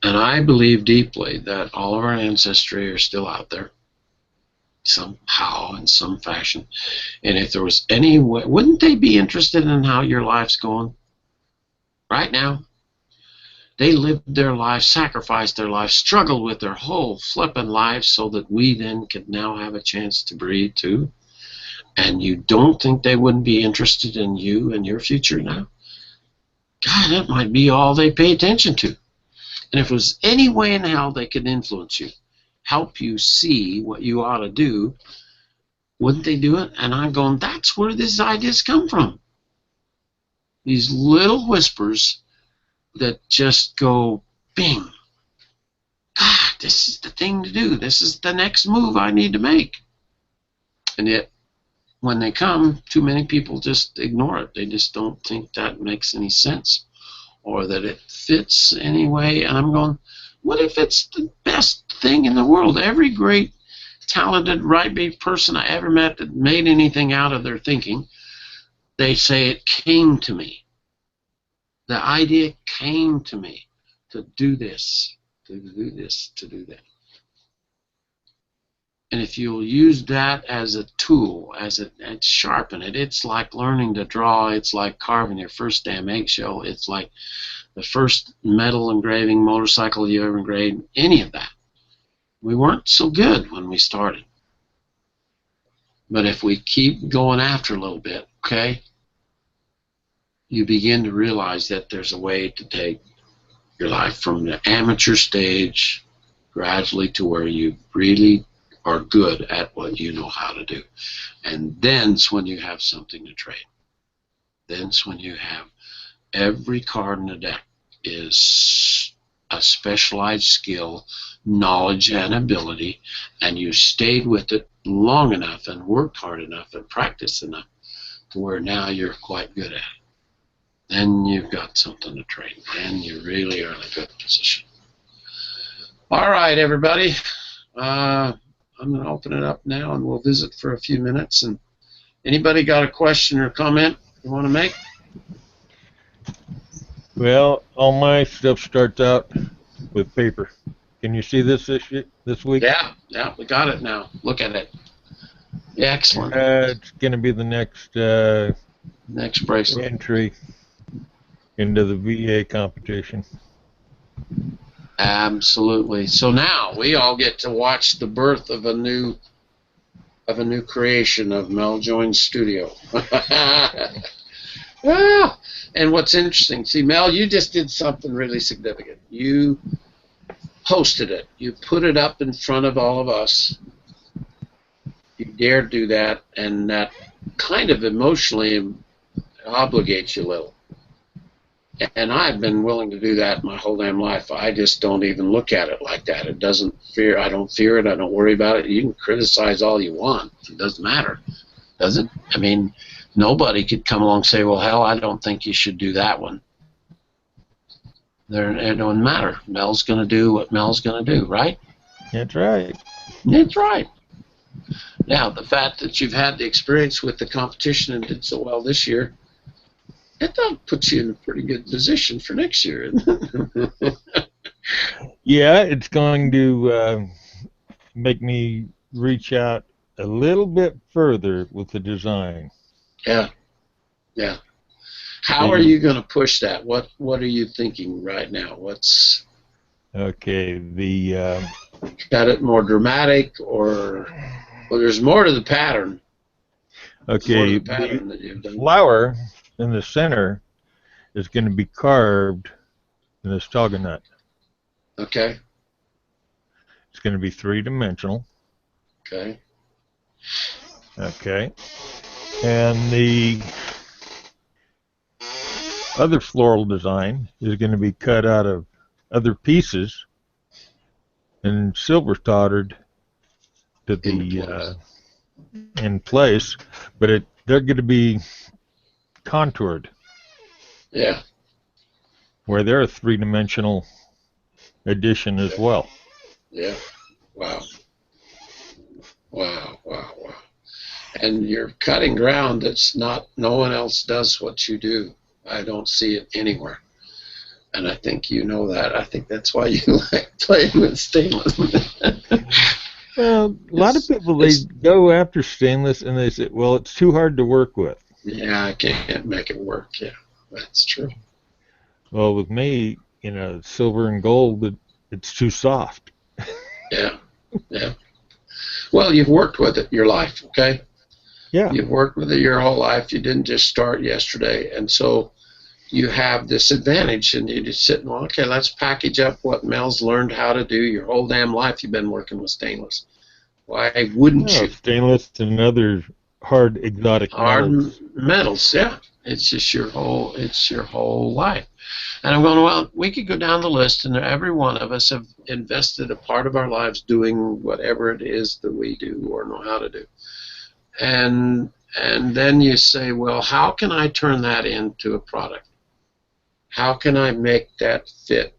And I believe deeply that all of our ancestry are still out there, somehow, in some fashion. And if there was any way, wouldn't they be interested in how your life's going? Right now. They lived their life, sacrificed their life, struggled with their whole flippin' lives so that we then could now have a chance to breathe too. And you don't think they wouldn't be interested in you and your future now? God, that might be all they pay attention to. And if there was any way in hell they could influence you, help you see what you ought to do, wouldn't they do it? And I'm going, that's where these ideas come from. These little whispers that just go, bing. God, this is the thing to do. This is the next move I need to make. And yet, when they come, too many people just ignore it. They just don't think that makes any sense or that it fits anyway. And I'm going, what if it's the best thing in the world? Every great, talented, right-beat person I ever met that made anything out of their thinking, they say it came to me. The idea came to me to do this, to do this, to do that. And if you'll use that as a tool, and sharpen it, it's like learning to draw. It's like carving your first damn eggshell. It's like the first metal engraving motorcycle you ever engraved, any of that. We weren't so good when we started. But if we keep going after a little bit, okay, you begin to realize that there's a way to take your life from the amateur stage gradually to where you really are good at what you know how to do. And then's when you have something to trade. Then's when you have every card in the deck is a specialized skill, knowledge, and ability, and you stayed with it long enough and worked hard enough and practiced enough to where now you're quite good at it. Then you've got something to trade. Then you really are in a good position. All right, everybody. I'm going to open it up now, and we'll visit for a few minutes. And anybody got a question or comment you want to make? Well, all my stuff starts out with paper. Can you see this week? Yeah, we got it now. Look at it. Excellent. It's going to be the next bracelet entry into the VA competition. Absolutely. So now we all get to watch the birth of a new creation of Mel Joines Studio. Well, and what's interesting, see, Mel, you just did something really significant. You hosted it. You put it up in front of all of us. You dared do that, and that kind of emotionally obligates you a little. And I've been willing to do that my whole damn life. I just don't even look at it like that. It doesn't fear. I don't fear it. I don't worry about it. You can criticize all you want. It doesn't matter, does it? I mean, nobody could come along and say, well, hell, I don't think you should do that one. It don't matter. Mel's going to do what Mel's going to do, right? That's right. That's right. Now, the fact that you've had the experience with the competition and did so well this year, it puts you in a pretty good position for next year, isn't it? Yeah, it's going to make me reach out a little bit further with the design. Yeah. Yeah. How are you going to push that? What are you thinking right now? What's Okay, got it more dramatic, or well, there's more to the pattern. More to okay, the pattern that you've done. flower in the center is going to be carved in this nut. Okay. It's going to be three-dimensional. Okay. Okay. And the other floral design is going to be cut out of other pieces and silver soldered to the in place, but they're going to be contoured Yeah. where they're a three-dimensional addition as well. Yeah. Wow. Wow. Wow. Wow. And you're cutting ground that's not. No one else does what you do. I don't see it anywhere. And I think you know that. I think that's why you like playing with stainless. Well, a lot of people, they go after stainless and they say, well, it's too hard to work with. Yeah, I can't make it work. Yeah, that's true. Well, with me, silver and gold, it's too soft. Yeah, yeah. Well, you've worked with it your life, okay? Yeah. You've worked with it your whole life. You didn't just start yesterday. And so you have this advantage, and you just sit and, well, okay, let's package up what Mel's learned how to do. Your whole damn life you've been working with stainless. Why wouldn't you? Stainless and other hard exotic metals, yeah. It's just your whole life. And I'm going, well, we could go down the list, and every one of us have invested a part of our lives doing whatever it is that we do or know how to do. And then you say, well, how can I turn that into a product? How can I make that fit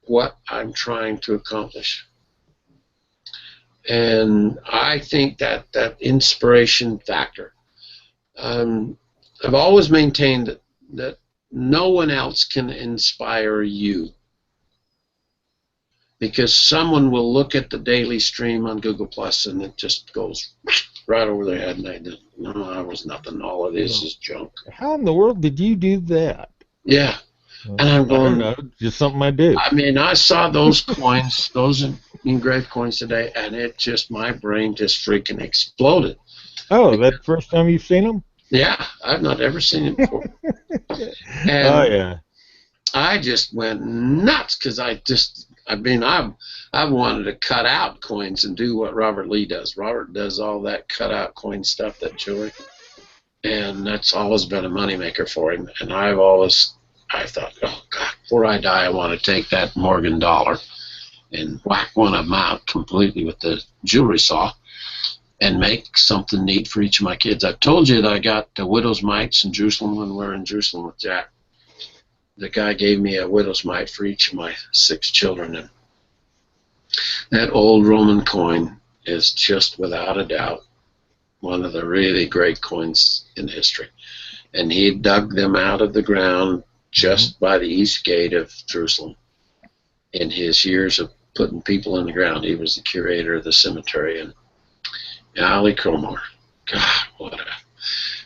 what I'm trying to accomplish? And I think that inspiration factor, I've always maintained that no one else can inspire you, because someone will look at the daily stream on Google Plus and it just goes right over their head, and they just, no, that was nothing. All of this is junk. How in the world did you do that? Yeah. And I'm going, I don't know, just something I do. I mean, I saw those coins, those engraved coins today, and it just, my brain just freaking exploded. Oh, that's the first time you've seen them? Yeah, I've not ever seen it before. And oh, yeah. I just went nuts, because I've wanted to cut out coins and do what Robert Lee does. Robert does all that cut out coin stuff, that jewelry, and that's always been a moneymaker for him. And I thought, oh God, before I die, I want to take that Morgan dollar and whack one of them out completely with the jewelry saw and make something neat for each of my kids. I've told you that I got the widow's mites in Jerusalem when we were in Jerusalem with Jack. The guy gave me a widow's mite for each of my 6 children, and that old Roman coin is just without a doubt one of the really great coins in history. And he dug them out of the ground just by the east gate of Jerusalem. In his years of putting people in the ground, he was the curator of the cemetery. And Ali Cromar, God,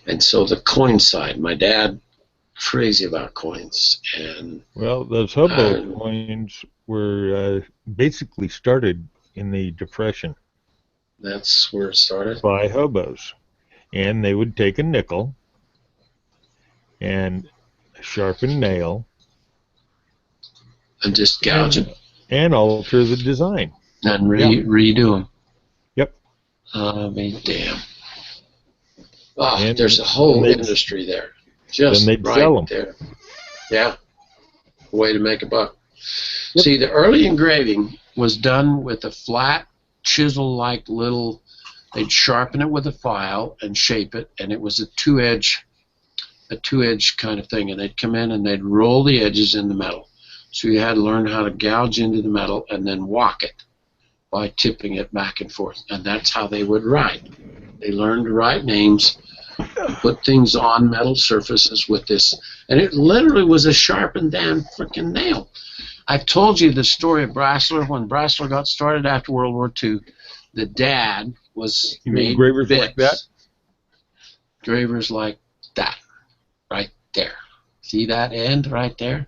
and so the coin side, my dad, crazy about coins. And well, those hobo coins were basically started in the Depression. That's where it started? By hobos. And they would take a nickel and a sharpened nail and just gouge it and alter the design and redo them. Yep. I mean, damn. Oh, there's a whole industry there. Just right sell them there. Yeah. Way to make a buck. Yep. See, the early engraving was done with a flat chisel-like little. They'd sharpen it with a file and shape it, and it was a two-edge kind of thing, and they'd come in and they'd roll the edges in the metal. So you had to learn how to gouge into the metal and then walk it by tipping it back and forth, and that's how they would write. They learned to write names, put things on metal surfaces with this, and it literally was a sharpened damn freaking nail. I've told you the story of Brasseler. When Brasseler got started after World War II, the dad was made engravers bits. like that? Engravers like that. right there. See that end right there?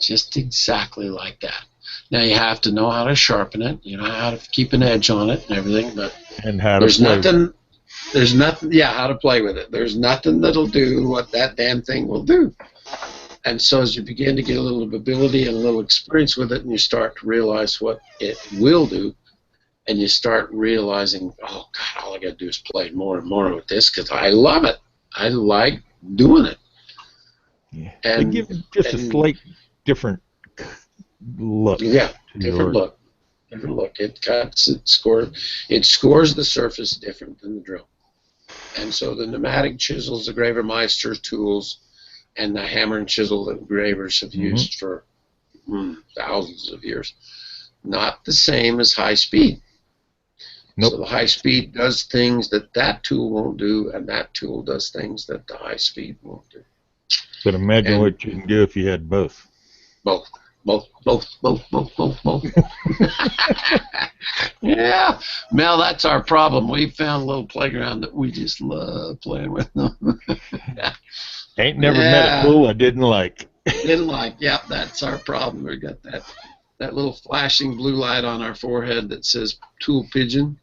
Just exactly like that. Now you have to know how to sharpen it, you know how to keep an edge on it and everything, but And how to there's play with nothing, there's nothing, yeah, how to play with it. There's nothing that'll do what that damn thing will do. And so as you begin to get a little ability and a little experience with it, and you start to realize what it will do, and you start realizing, oh, God, all I got to do is play more and more with this because I love it. I like doing it. Yeah. And they give it just a slight different look. Yeah, to different your- look. Different look. It cuts, it scores the surface different than the drill. And so the pneumatic chisels, the Gravermeister tools, and the hammer and chisel that gravers have used for thousands of years, not the same as high speed. Nope. So the high speed does things that that tool won't do, and that tool does things that the high speed won't do. But imagine And- what you can do if you had both. Both. Yeah, Mel, that's our problem. We found a little playground that we just love playing with them. Ain't never met Yeah. a tool I didn't like. Didn't like, yep, that's our problem. We got that little flashing blue light on our forehead that says tool pigeon.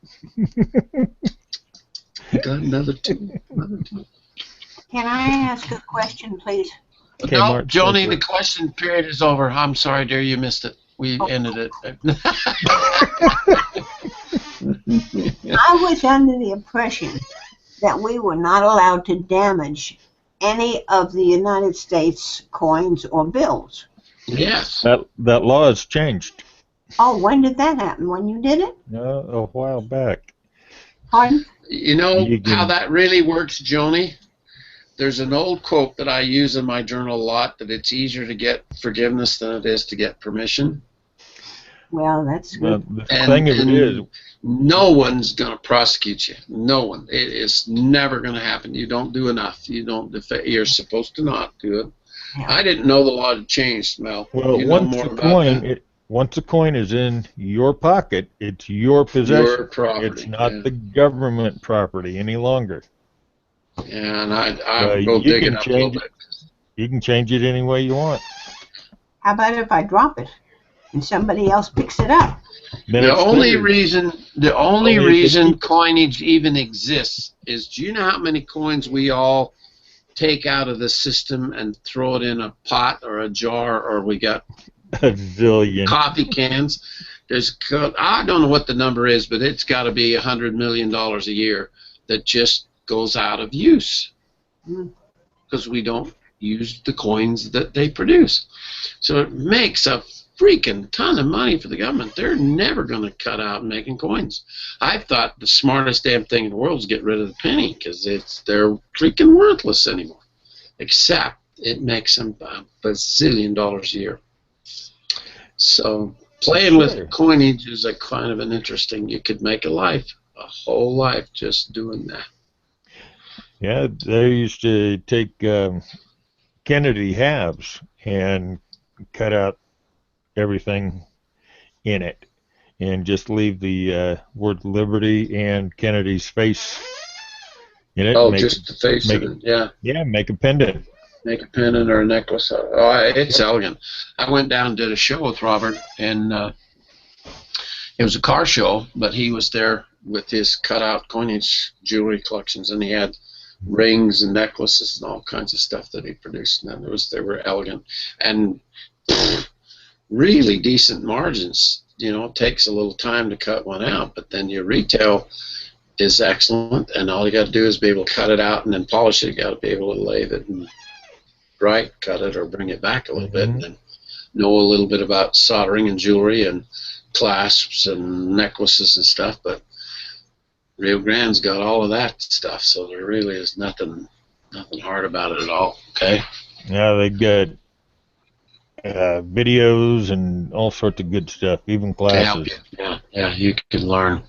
Got another tool. Can I ask a question, please? Okay, No, Mark, Joni, go the for it. question period is over. I'm sorry, dear, you missed it. We ended it. I was under the impression that we were not allowed to damage any of the United States coins or bills. Yes. That law has changed. Oh, when did that happen? When you did it? A while back. Pardon? You know You can- how that really works, Joni? There's an old quote that I use in my journal a lot, that it's easier to get forgiveness than it is to get permission. Well, that's good. The And- thing of it and- is, No one's going to prosecute you. No one. It is never going to happen. You don't do enough. You don't. You're supposed to not do it. Yeah. I didn't know the law had changed, Mel. well, you know once more the about coin, that. once the coin is in your pocket, it's your possession. Your property. It's not yeah. the government property any longer. Yeah, and I go you digging can up a little change bit. You can change it any way you want. How about if I drop it and somebody else picks it up? Then The it's only theirs. reason Only if reason it's- coinage even exists is, do you know how many coins we all take out of the system and throw it in a pot or a jar, or we got a zillion. coffee cans? I don't know what the number is, but it's got to be $100 million a year that just goes out of use because we don't use the coins that they produce. So it makes a freaking ton of money for the government. They're never going to cut out making coins. I thought the smartest damn thing in the world is get rid of the penny because they're freaking worthless anymore. Except it makes them a bazillion dollars a year. So playing Sure. with coinage is a kind of an interesting. You could make a whole life just doing that. Yeah, they used to take Kennedy halves and cut out everything in it and just leave the word Liberty and Kennedy's face in it. Oh, make just the face make of it. Yeah. Yeah, make a pendant. Make a pendant or a necklace. Oh, it's elegant. I went down and did a show with Robert, and it was a car show, but he was there with his cutout coinage jewelry collections, and he had rings and necklaces and all kinds of stuff that he produced. And they were elegant and really decent margins. You know, it takes a little time to cut one out, but then your retail is excellent, and all you got to do is be able to cut it out and then polish it. You got to be able to lathe it and cut it or bring it back a little bit, and then know a little bit about soldering and jewelry and clasps and necklaces and stuff. But Rio Grande's got all of that stuff, so there really is nothing hard about it at all. Okay. Yeah, they got videos and all sorts of good stuff, even To help classes. you. Yeah, you can learn.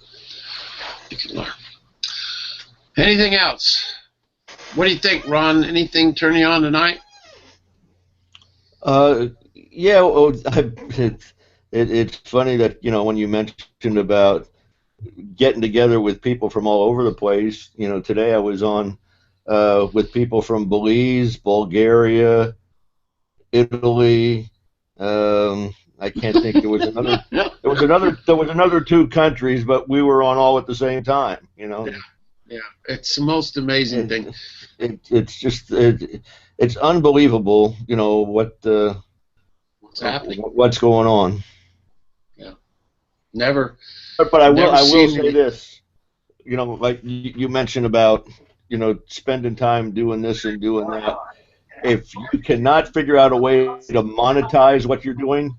Anything else? What do you think, Ron? Anything turn you on tonight? Yeah, well, it's funny that, you know, when you mentioned about getting together with people from all over the place, you know, today I was on with people from Belize, Bulgaria, Italy. I can't think. There was another. There was another 2 countries, but we were on all at the same time. You know. Yeah, it's the most amazing thing. It's just it's unbelievable. You know What's happening? what's going on. Yeah, never. But I will seen say this. You know, like you mentioned about spending time doing this and doing that. If you cannot figure out a way to monetize what you're doing,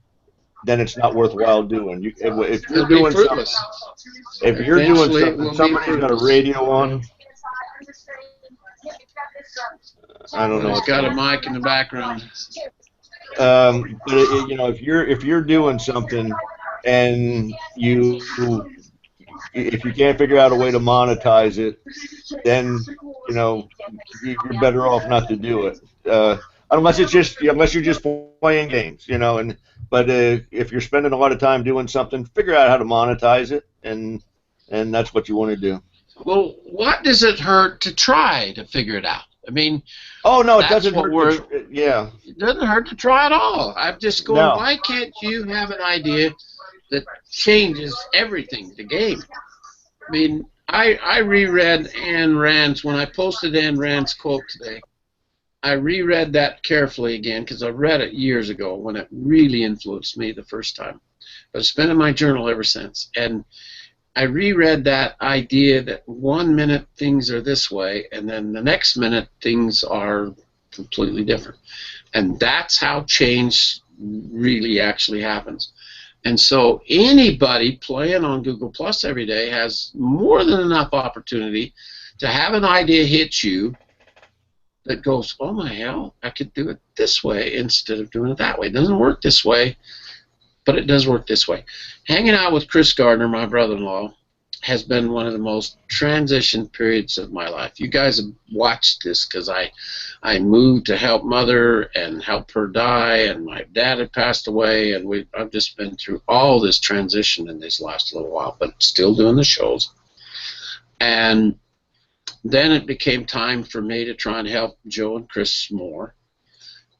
then it's not worthwhile doing. If you're doing something, somebody's got a radio on. I don't know. It's got a mic in the background. But if you're doing something and if you can't figure out a way to monetize it, then you're better off not to do it. Unless you're just playing games, but if you're spending a lot of time doing something, figure out how to monetize it, and that's what you want to do. Well, what does it hurt to try to figure it out? I mean, oh no, it doesn't hurt. It doesn't hurt to try at all. I'm just going, why can't you have an idea that changes everything, the game? I mean, I reread Ayn Rand's, when I posted Ayn Rand's quote today, I reread that carefully again because I read it years ago when it really influenced me the first time. But it's been in my journal ever since. And I reread that idea that 1 minute things are this way and then the next minute things are completely different. And that's how change really actually happens. And so anybody playing on Google Plus every day has more than enough opportunity to have an idea hit you that goes, oh my hell, I could do it this way instead of doing it that way. It doesn't work this way, but it does work this way. Hanging out with Chris Gardner, my brother-in-law, has been one of the most transition periods of my life. You guys have watched this because I moved to help Mother and help her die, and my dad had passed away, and I've just been through all this transition in this last little while, but still doing the shows. And then it became time for me to try and help Joe and Chris more.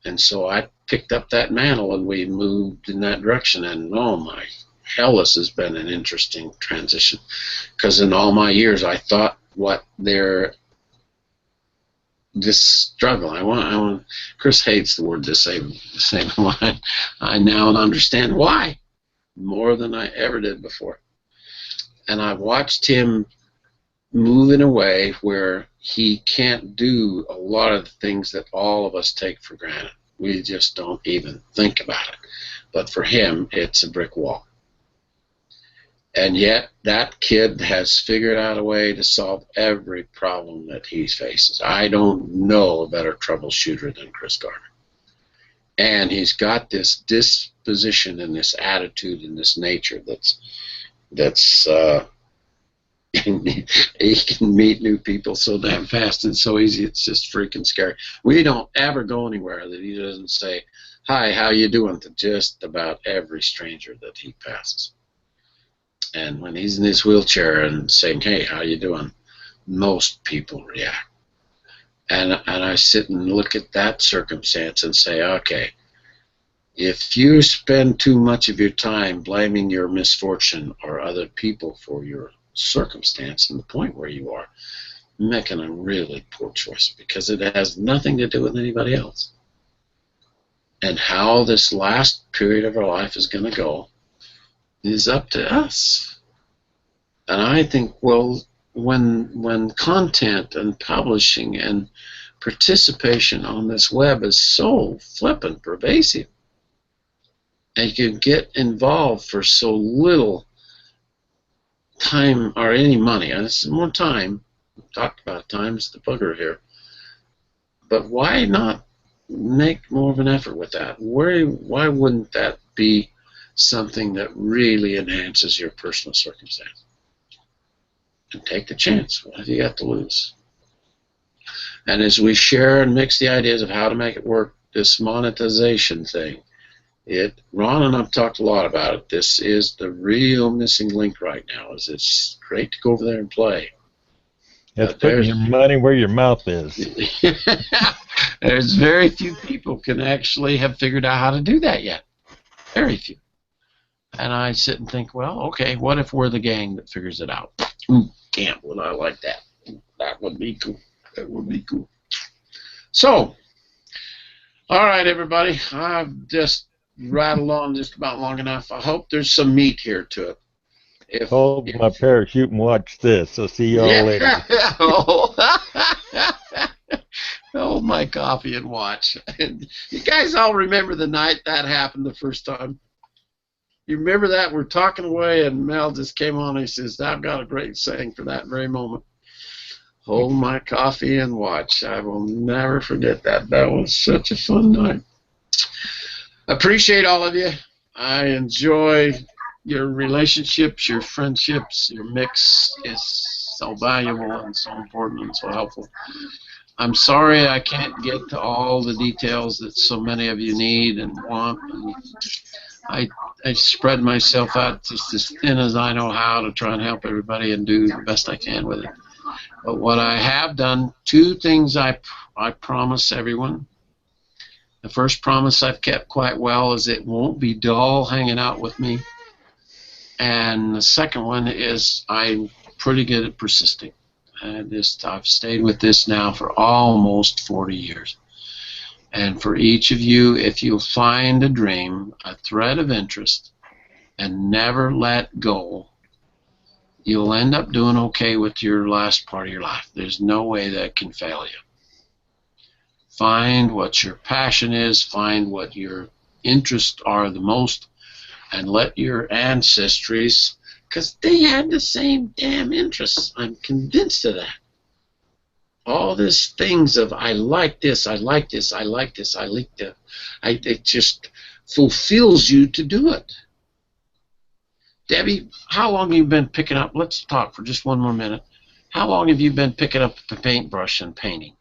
And so I picked up that mantle and we moved in that direction. And oh my hell, this has been an interesting transition. Because in all my years, I thought this struggle, I want, Chris hates the word disabling. I now understand why more than I ever did before. And I've watched him move in a way where he can't do a lot of the things that all of us take for granted. We just don't even think about it. But for him, it's a brick wall. And yet, that kid has figured out a way to solve every problem that he faces. I don't know a better troubleshooter than Chris Gardner. And he's got this disposition and this attitude and this nature that's he can meet new people so damn fast and so easy, it's just freaking scary. We don't ever go anywhere that he doesn't say, hi, how you doing, to just about every stranger that he passes. And when he's in his wheelchair and saying, hey, how you doing, most people react. And I sit and look at that circumstance and say, okay, if you spend too much of your time blaming your misfortune or other people for your circumstance and the point where you are, making a really poor choice, because it has nothing to do with anybody else. And how this last period of our life is going to go is up to us. And I think, well, when content and publishing and participation on this web is so flippin' pervasive, and you can get involved for so little time or any money, and it's more time. We've talked about time's the booger here. But why not make more of an effort with that? Why wouldn't that be something that really enhances your personal circumstance? And take the chance. What have you got to lose? And as we share and mix the ideas of how to make it work, this monetization thing, Ron and I've talked a lot about it. This is the real missing link right now. It's great to go over there and play, That's putting your money where your mouth is. There's very few people can actually have figured out how to do that yet. Very few. And I sit and think, well, okay, what if we're the gang that figures it out? Ooh, damn, would I like that? That would be cool. That would be cool. So, all right, everybody. I've just rattled on just about long enough. I hope there's some meat here to it. Hold my parachute and watch this. I'll see you all later. Hold my coffee and watch. You guys all remember the night that happened the first time? You remember that? We're talking away, and Mel just came on and he says, I've got a great saying for that very moment. Hold my coffee and watch. I will never forget that. That was such a fun night. Appreciate all of you. I enjoy your relationships, your friendships. Your mix is so valuable and so important and so helpful. I'm sorry I can't get to all the details that so many of you need and want. And I spread myself out just as thin as I know how to try and help everybody and do the best I can with it. But what I have done, two things I promise everyone. The first promise I've kept quite well is it won't be dull hanging out with me. And the second one is I'm pretty good at persisting. I've stayed with this now for almost 40 years. And for each of you, if you'll find a dream, a thread of interest, and never let go, you'll end up doing okay with your last part of your life. There's no way that can fail you. Find what your passion is, find what your interests are the most, and let your ancestries, because they had the same damn interests. I'm convinced of that. All these things of I like this, I like this, I like this, I like that. It just fulfills you to do it. Debbie, how long have you been picking up? Let's talk for just one more minute. How long have you been picking up the paintbrush and painting?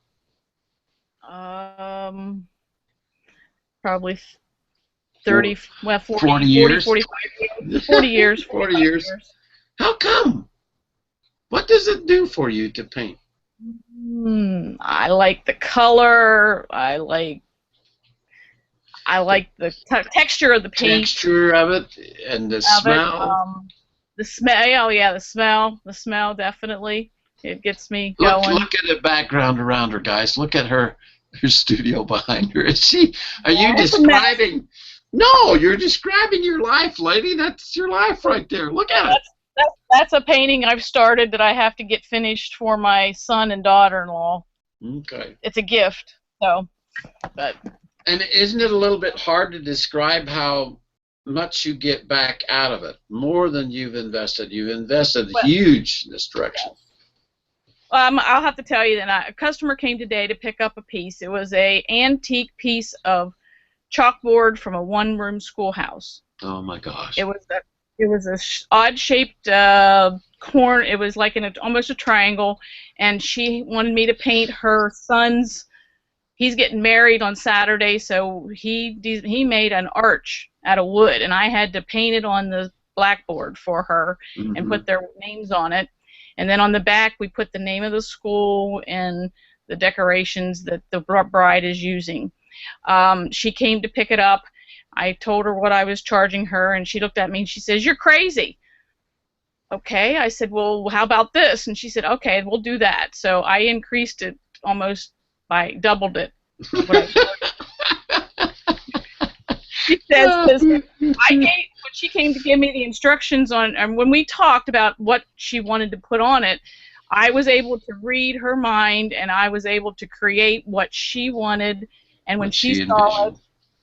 Probably 30, well, 40 years? 45 years. 40 years. 40 years. How come? What does it do for you to paint? I like the color. I like the texture of the paint. Texture of it and the smell. The smell. Oh yeah, the smell. The smell definitely. It gets me going. Look at the background around her, guys. Look at her studio behind her. Are you describing? No, you're describing your life, lady. That's your life right there. Look at it. That's a painting I've started that I have to get finished for my son and daughter-in-law. Okay. It's a gift, so. But. And isn't it a little bit hard to describe how much you get back out of it? More than you've invested. You've invested huge in this direction. I'll have to tell you that a customer came today to pick up a piece. It was an antique piece of chalkboard from a one-room schoolhouse. Oh my gosh! It was a odd-shaped corner. It was like almost a triangle, and she wanted me to paint her son's. He's getting married on Saturday, so he made an arch out of wood, and I had to paint it on the blackboard for her and put their names on it. And then on the back, we put the name of the school and the decorations that the bride is using. She came to pick it up. I told her what I was charging her, and she looked at me and she says, "You're crazy." Okay, I said, "Well, how about this?" And she said, "Okay, we'll do that." So I increased it almost by doubled it. She says, when she came to give me the instructions on, and when we talked about what she wanted to put on it, I was able to read her mind, and I was able to create what she wanted. And when she saw it,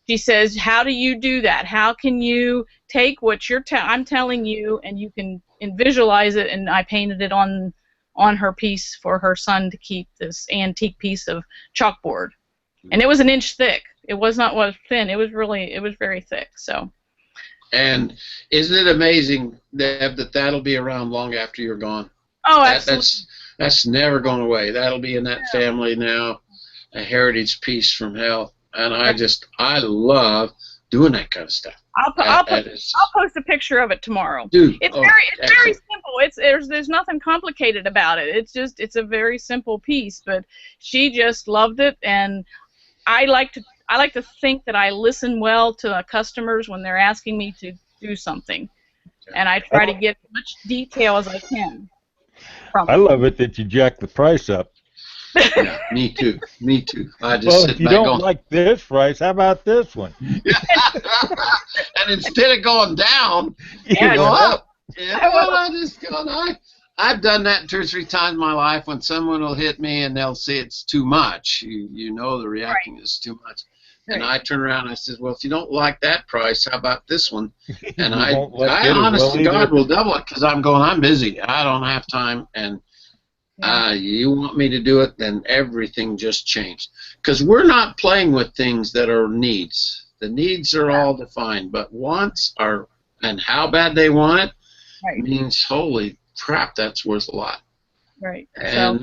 she says, "How do you do that? How can you take what I'm telling you, and you can visualize it?" And I painted it on her piece for her son to keep, this antique piece of chalkboard. And it was an inch thick. It was not thin. It was very thick. So. And isn't it amazing, Deb, that'll be around long after you're gone? Oh, absolutely. That's never going away. That'll be in that family now, a heritage piece from hell. And I love doing that kind of stuff. I'll That is, post a picture of it tomorrow. dude. It's oh, very excellent. simple. There's nothing complicated about it. It's a very simple piece, but she just loved it, and I like to think that I listen well to customers when they're asking me to do something, and I try to get as much detail as I can from I it. love it that you jack the price up. Yeah, me too. Me too. I just Well, sit if you back don't going, like this price, how about this one? and instead of going down, Yeah, you go well, up. Yeah, I will. I just go. I've done that 2 or 3 times in my life when someone will hit me and they'll say it's too much. You know the reaction is too much. And Right. I turn around and I says, well, if you don't like that price, how about this one? And you I won't like it as honest well to God, either. will double it because I'm busy. I don't have time. And you want me to do it, then everything just changed. Because we're not playing with things that are needs. The needs are all defined, but wants are, and how bad they want it Right. means, holy crap, that's worth a lot. Right. And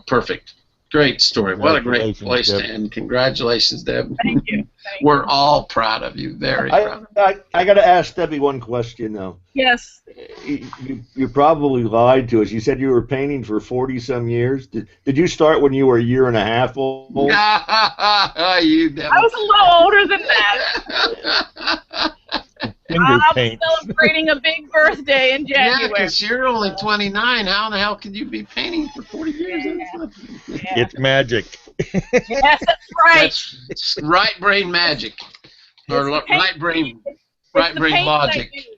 perfect. Great story. What a great Congratulations, place to Deb. end. Congratulations, Deb. Thank you. We're all proud of you. Very proud. I got to ask Debbie one question though. Yes. You probably lied to us. You said you were painting for 40-some years. Did you start when you were a year and a half old? You devil. I was a little older than that. Finger I'm paint. celebrating a big birthday in Yeah, January. because you're only 29. How in the hell could you be painting for 40 years? Yeah. It's magic. Yes, that's right. That's right brain magic. Or It's the paint- right brain It's the paint logic. that I use.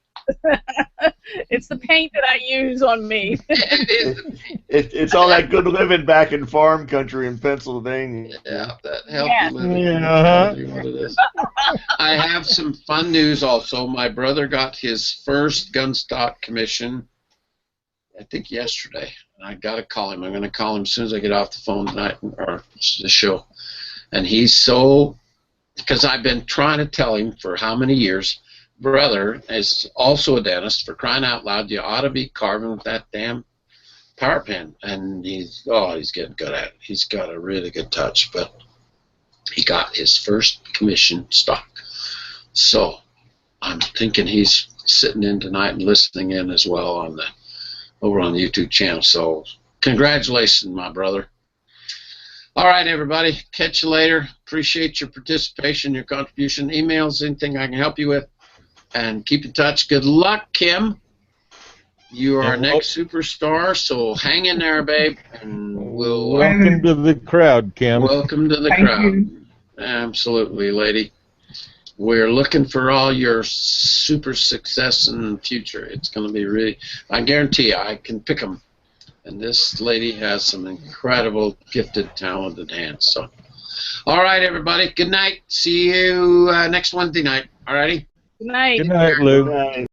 It's the paint that I use on me. It is. It's all that good living back in farm country in Pennsylvania. Yeah, that healthy Yes. living. Yeah, I'll tell you what it is. I have some fun news also. My brother got his first gun stock commission, I think yesterday. I got to call him. I'm going to call him as soon as I get off the phone tonight or the show. And he's so, because I've been trying to tell him for how many years, brother is also a dentist, for crying out loud, you ought to be carving with that damn power pen. And he's getting good at it. He's got a really good touch, but he got his first commission stock. So I'm thinking he's sitting in tonight and listening in as well over on the YouTube channel. So congratulations, my brother. All right, everybody. Catch you later. Appreciate your participation, your contribution. Emails, anything I can help you with. And keep in touch. Good luck, Kim. You are our next superstar, so hang in there, babe. And we'll Welcome to the crowd, Kim. welcome to the Thank crowd. you. Absolutely, lady. We're looking for all your super success in the future. It's going to be really, I guarantee you, I can pick them. And this lady has some incredible, gifted, talented hands. So, all right, everybody. Good night. See you next Wednesday night. All righty. Good night. Good night, Lou. Right.